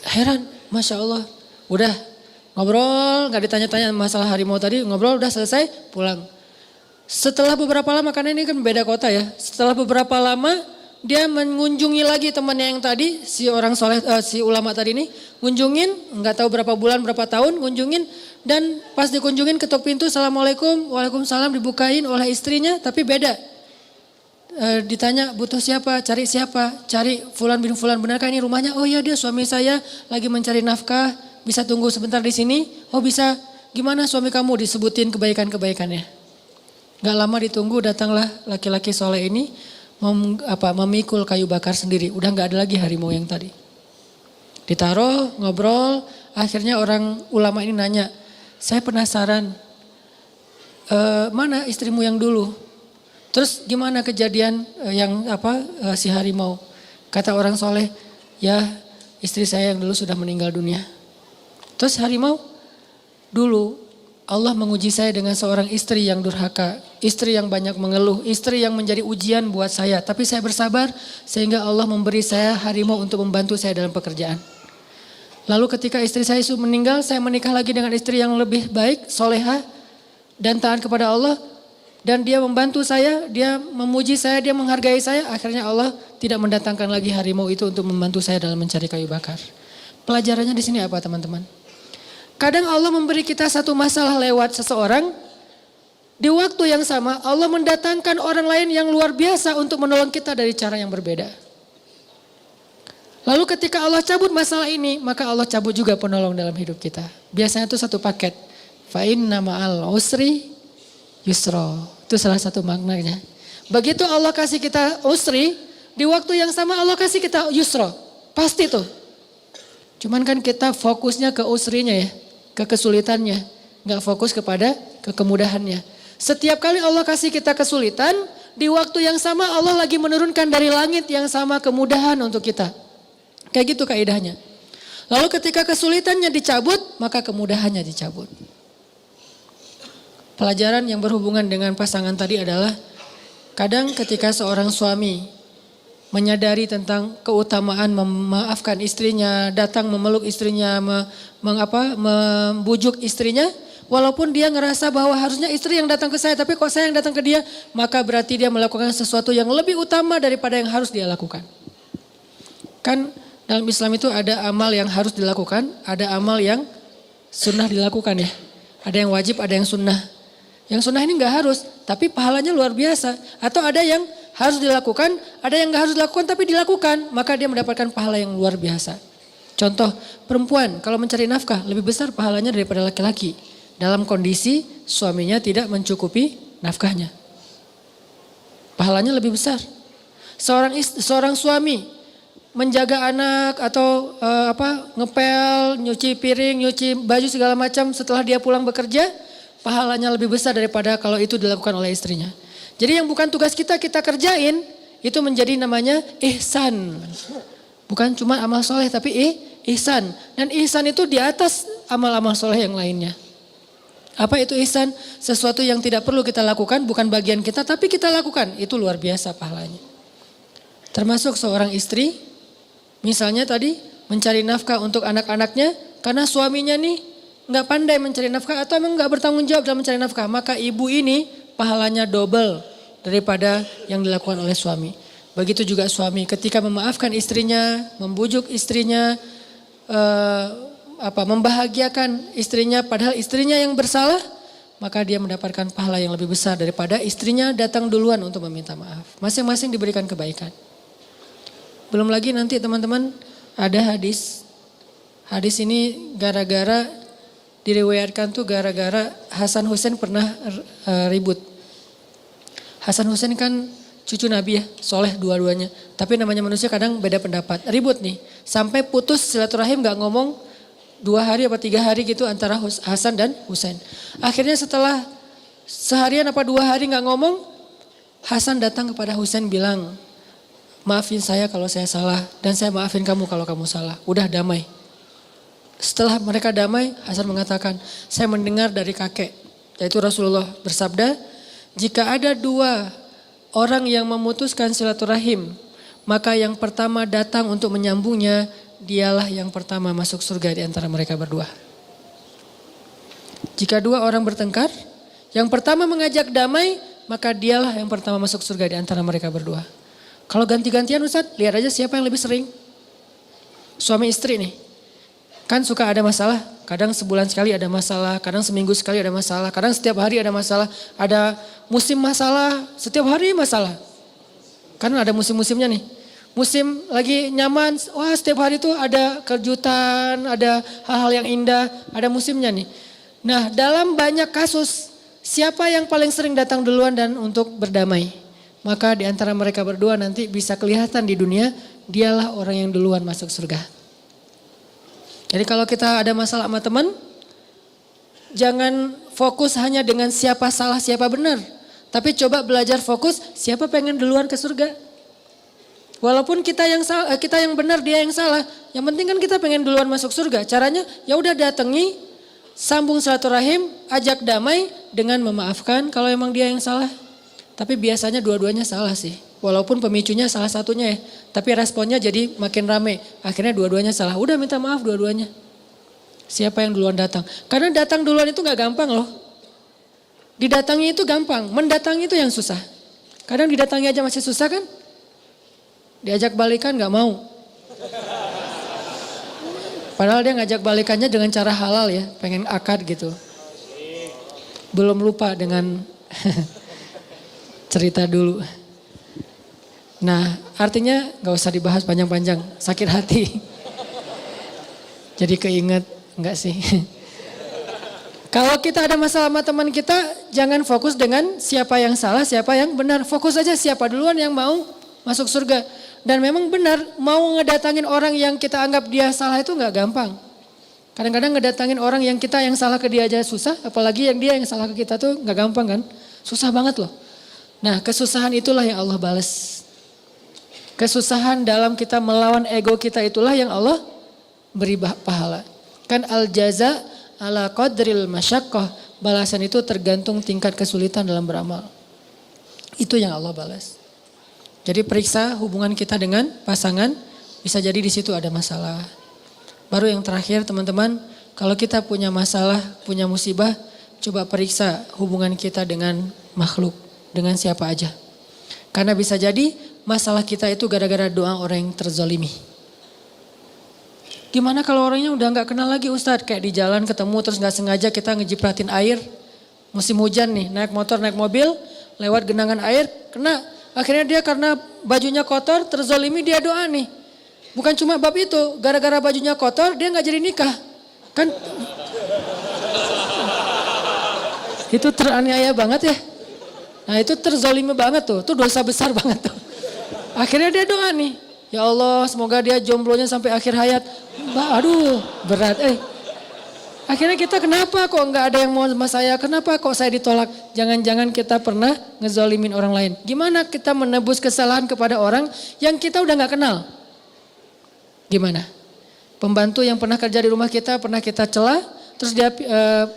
Heran, Masya Allah. Udah ngobrol, gak ditanya-tanya masalah harimau tadi, ngobrol udah selesai, pulang. Setelah beberapa lama, karena ini kan beda kota ya. Setelah beberapa lama, dia mengunjungi lagi temannya yang tadi, si orang soleh, si ulama tadi ini. Ngunjungin, gak tahu berapa bulan, berapa tahun, ngunjungin. Dan pas dikunjungin ketuk pintu, Assalamualaikum, Waalaikumsalam, dibukain oleh istrinya, tapi beda. Ditanya butuh siapa, cari Fulan bin Fulan, benarkah ini rumahnya? Oh iya, dia suami saya lagi mencari nafkah, bisa tunggu sebentar di sini? Oh bisa, gimana suami kamu? Disebutin kebaikan-kebaikannya. Gak lama ditunggu, datanglah laki-laki soleh ini memikul kayu bakar sendiri. Udah gak ada lagi harimau yang tadi. Ditaruh, ngobrol, akhirnya orang ulama ini nanya, saya penasaran, mana istrimu yang dulu? Terus gimana kejadian si harimau? Kata orang soleh, ya istri saya yang dulu sudah meninggal dunia. Terus harimau, dulu Allah menguji saya dengan seorang istri yang durhaka, istri yang banyak mengeluh, istri yang menjadi ujian buat saya. Tapi saya bersabar sehingga Allah memberi saya harimau untuk membantu saya dalam pekerjaan. Lalu ketika istri saya meninggal, saya menikah lagi dengan istri yang lebih baik, solehah dan taat kepada Allah. Dan dia membantu saya, dia memuji saya, dia menghargai saya. Akhirnya Allah tidak mendatangkan lagi harimau itu untuk membantu saya dalam mencari kayu bakar. Pelajarannya di sini apa teman-teman? Kadang Allah memberi kita satu masalah lewat seseorang, di waktu yang sama Allah mendatangkan orang lain yang luar biasa untuk menolong kita dari cara yang berbeda. Lalu ketika Allah cabut masalah ini, maka Allah cabut juga penolong dalam hidup kita. Biasanya itu satu paket. Fa inna ma'al usri yusra. Itu salah satu maknanya. Begitu Allah kasih kita usri, di waktu yang sama Allah kasih kita yusra. Pasti tuh. Cuman kan kita fokusnya ke usrinya ya. Ke kesulitannya, gak fokus kepada kemudahannya. Setiap kali Allah kasih kita kesulitan, di waktu yang sama Allah lagi menurunkan dari langit yang sama kemudahan untuk kita. Kayak gitu kaidahnya. Lalu ketika kesulitannya dicabut, maka kemudahannya dicabut. Pelajaran yang berhubungan dengan pasangan tadi adalah, kadang ketika seorang suami menyadari tentang keutamaan memaafkan istrinya, datang memeluk istrinya, membujuk istrinya, walaupun dia ngerasa bahwa harusnya istri yang datang ke saya, tapi kok saya yang datang ke dia, maka berarti dia melakukan sesuatu yang lebih utama daripada yang harus dia lakukan. Kan dalam Islam itu ada amal yang harus dilakukan, ada amal yang sunnah dilakukan ya. Ada yang wajib, ada yang sunnah. Yang sunnah ini gak harus, tapi pahalanya luar biasa. Atau ada yang harus dilakukan, ada yang gak harus dilakukan tapi dilakukan, maka dia mendapatkan pahala yang luar biasa. Contoh, perempuan kalau mencari nafkah lebih besar pahalanya daripada laki-laki. Dalam kondisi suaminya tidak mencukupi nafkahnya. Pahalanya lebih besar. Seorang suami menjaga anak atau ngepel, nyuci piring, nyuci baju segala macam setelah dia pulang bekerja, pahalanya lebih besar daripada kalau itu dilakukan oleh istrinya. Jadi yang bukan tugas kita kerjain, itu menjadi namanya ihsan. Bukan cuma amal soleh tapi ihsan. Dan ihsan itu di atas amal-amal soleh yang lainnya. Apa itu ihsan? Sesuatu yang tidak perlu kita lakukan, bukan bagian kita tapi kita lakukan. Itu luar biasa pahalanya. Termasuk seorang istri, misalnya tadi mencari nafkah untuk anak-anaknya, karena suaminya nih gak pandai mencari nafkah atau emang gak bertanggung jawab dalam mencari nafkah. Maka ibu ini pahalanya double daripada yang dilakukan oleh suami. Begitu juga suami ketika memaafkan istrinya, membujuk istrinya, membahagiakan istrinya padahal istrinya yang bersalah, maka dia mendapatkan pahala yang lebih besar daripada istrinya datang duluan untuk meminta maaf. Masing-masing diberikan kebaikan. Belum lagi nanti teman-teman ada hadis. Hadis ini diriwayatkan tuh gara-gara Hasan Husain pernah ribut. Hasan Husain kan cucu Nabi ya, soleh dua-duanya. Tapi namanya manusia kadang beda pendapat. Ribut nih, sampai putus silaturahim gak ngomong 2 hari apa 3 hari gitu antara Hasan dan Husain. Akhirnya setelah seharian apa 2 hari gak ngomong, Hasan datang kepada Husain bilang, maafin saya kalau saya salah dan saya maafin kamu kalau kamu salah. Udah damai. Setelah mereka damai, Hasan mengatakan, saya mendengar dari kakek, yaitu Rasulullah bersabda, jika ada 2 orang yang memutuskan silaturahim, maka yang pertama datang untuk menyambungnya, dialah yang pertama masuk surga di antara mereka berdua. Jika 2 orang bertengkar, yang pertama mengajak damai, maka dialah yang pertama masuk surga di antara mereka berdua. Kalau ganti-gantian Ustaz, lihat aja siapa yang lebih sering. Suami istri nih. Kan suka ada masalah, kadang sebulan sekali ada masalah, kadang seminggu sekali ada masalah, kadang setiap hari ada masalah, ada musim masalah, setiap hari masalah. Kan ada musim-musimnya nih. Musim lagi nyaman, wah setiap hari tuh ada kejutan, ada hal-hal yang indah, ada musimnya nih. Nah dalam banyak kasus, siapa yang paling sering datang duluan dan untuk berdamai? Maka di antara mereka berdua nanti bisa kelihatan di dunia, dialah orang yang duluan masuk surga. Jadi kalau kita ada masalah sama teman, jangan fokus hanya dengan siapa salah siapa benar. Tapi coba belajar fokus siapa pengen duluan ke surga. Walaupun kita yang salah, kita yang benar dia yang salah. Yang penting kan kita pengen duluan masuk surga. Caranya ya udah datangi, sambung silaturahim, ajak damai dengan memaafkan kalau emang dia yang salah. Tapi biasanya dua-duanya salah sih. Walaupun pemicunya salah satunya ya. Tapi responnya jadi makin rame. Akhirnya dua-duanya salah. Udah minta maaf dua-duanya. Siapa yang duluan datang. Karena datang duluan itu gak gampang loh. Didatangi itu gampang. Mendatangi itu yang susah. Kadang didatangi aja masih susah kan. Diajak balikan gak mau. Padahal dia ngajak balikannya dengan cara halal ya. Pengen akad gitu. Belum lupa dengan cerita dulu. Nah artinya gak usah dibahas panjang-panjang. Sakit hati. Jadi keinget. Enggak sih. Kalau kita ada masalah sama teman kita. Jangan fokus dengan siapa yang salah siapa yang benar. Fokus aja siapa duluan yang mau masuk surga. Dan memang benar mau ngedatangin orang yang kita anggap dia salah itu gak gampang. Kadang-kadang ngedatangin orang yang kita yang salah ke dia aja susah. Apalagi yang dia yang salah ke kita tuh gak gampang kan. Susah banget loh. Nah kesusahan itulah yang Allah balas. Kesusahan dalam kita melawan ego kita itulah yang Allah beri pahala. Kan al jaza ala qadril masyaqqah. Balasan itu tergantung tingkat kesulitan dalam beramal. Itu yang Allah balas. Jadi periksa hubungan kita dengan pasangan. Bisa jadi di situ ada masalah. Baru yang terakhir teman-teman. Kalau kita punya masalah, punya musibah. Coba periksa hubungan kita dengan makhluk. Dengan siapa aja. Karena bisa jadi masalah kita itu gara-gara doa orang yang terzolimi. Gimana kalau orangnya udah gak kenal lagi Ustadz. Kayak di jalan ketemu terus gak sengaja kita ngejipratin air. Musim hujan nih naik motor naik mobil. Lewat genangan air kena. Akhirnya dia karena bajunya kotor terzolimi dia doa nih. Bukan cuma bab itu. Gara-gara bajunya kotor dia gak jadi nikah. Kan itu teraniaya banget ya. Nah itu terzolimi banget tuh. Itu dosa besar banget tuh. Akhirnya dia doa nih. Ya Allah semoga dia jomblonya sampai akhir hayat. Aduh berat. Akhirnya kita kenapa kok nggak ada yang mau sama saya? Kenapa kok saya ditolak? Jangan-jangan kita pernah ngezolimin orang lain. Gimana kita menebus kesalahan kepada orang yang kita udah nggak kenal? Gimana? Pembantu yang pernah kerja di rumah kita pernah kita celah. Terus dia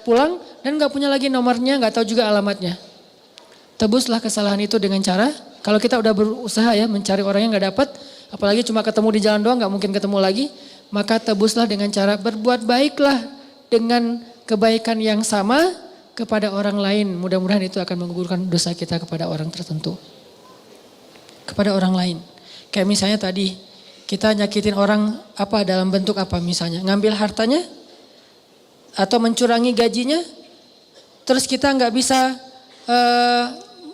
pulang dan nggak punya lagi nomornya, nggak tahu juga alamatnya. Tebuslah kesalahan itu dengan cara, kalau kita udah berusaha ya mencari orang yang gak dapat, apalagi cuma ketemu di jalan doang gak mungkin ketemu lagi, maka tebuslah dengan cara berbuat baiklah dengan kebaikan yang sama kepada orang lain. Mudah-mudahan itu akan menggugurkan dosa kita kepada orang tertentu. Kepada orang lain. Kayak misalnya tadi, kita nyakitin orang apa dalam bentuk apa misalnya, ngambil hartanya atau mencurangi gajinya, terus kita gak bisa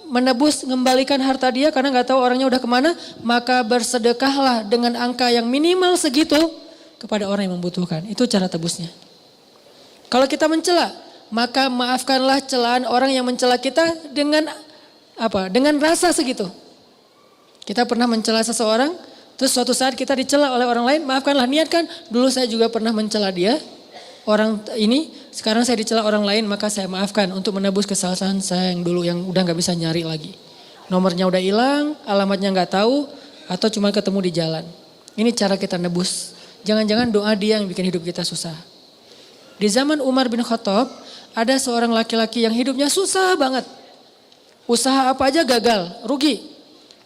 menebus, mengembalikan harta dia karena nggak tahu orangnya udah kemana, maka bersedekahlah dengan angka yang minimal segitu kepada orang yang membutuhkan. Itu cara tebusnya. Kalau kita mencela, maka maafkanlah celaan orang yang mencela kita dengan apa? Dengan rasa segitu. Kita pernah mencela seseorang, terus suatu saat kita dicela oleh orang lain, maafkanlah, niatkan. Dulu saya juga pernah mencela dia, orang ini, sekarang saya dicela orang lain, maka saya maafkan untuk menebus kesalahan saya yang dulu yang udah gak bisa nyari lagi. Nomornya udah hilang, alamatnya gak tahu, atau cuma ketemu di jalan. Ini cara kita nebus. Jangan-jangan doa dia yang bikin hidup kita susah. Di zaman Umar bin Khattab, ada seorang laki-laki yang hidupnya susah banget. Usaha apa aja gagal, rugi.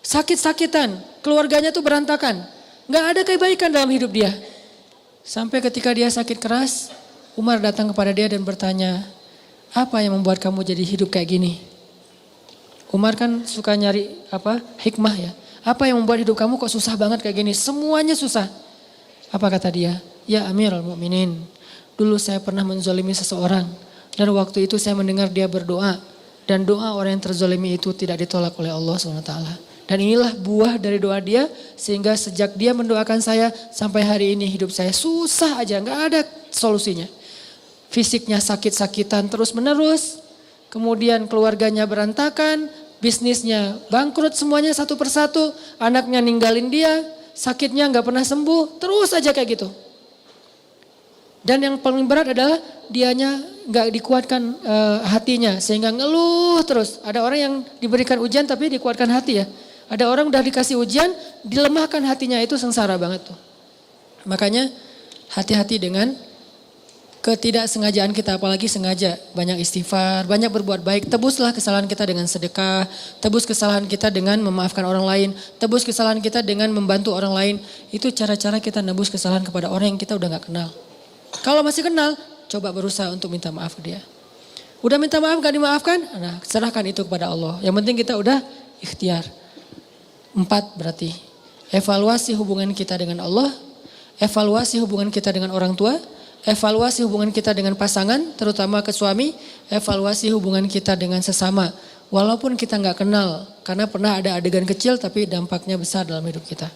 Sakit-sakitan, keluarganya tuh berantakan. Gak ada kebaikan dalam hidup dia. Sampai ketika dia sakit keras, Umar datang kepada dia dan bertanya, apa yang membuat kamu jadi hidup kayak gini? Umar kan suka nyari hikmah ya. Apa yang membuat hidup kamu kok susah banget kayak gini? Semuanya susah. Apa kata dia? Ya Amirul Mukminin, dulu saya pernah menzolimi seseorang. Dan waktu itu saya mendengar dia berdoa. Dan doa orang yang terzolimi itu tidak ditolak oleh Allah SWT. Dan inilah buah dari doa dia. Sehingga sejak dia mendoakan saya sampai hari ini hidup saya susah aja. Gak ada solusinya. Fisiknya sakit-sakitan terus menerus. Kemudian keluarganya berantakan. Bisnisnya bangkrut semuanya satu persatu. Anaknya ninggalin dia. Sakitnya gak pernah sembuh. Terus aja kayak gitu. Dan yang paling berat adalah dianya nggak dikuatkan hatinya sehingga ngeluh terus. Ada orang yang diberikan ujian tapi dikuatkan hati ya. Ada orang udah dikasih ujian, dilemahkan hatinya, itu sengsara banget tuh. Makanya hati-hati dengan ketidaksengajaan kita, apalagi sengaja. Banyak istighfar, banyak berbuat baik. Tebuslah kesalahan kita dengan sedekah, tebus kesalahan kita dengan memaafkan orang lain, tebus kesalahan kita dengan membantu orang lain. Itu cara-cara kita nebus kesalahan kepada orang yang kita udah gak kenal. Kalau masih kenal, coba berusaha untuk minta maaf ke dia. Udah minta maaf gak dimaafkan, nah serahkan itu kepada Allah. Yang penting kita udah ikhtiar. 4 berarti, evaluasi hubungan kita dengan Allah, evaluasi hubungan kita dengan orang tua, evaluasi hubungan kita dengan pasangan, terutama ke suami, evaluasi hubungan kita dengan sesama. Walaupun kita gak kenal, karena pernah ada adegan kecil tapi dampaknya besar dalam hidup kita.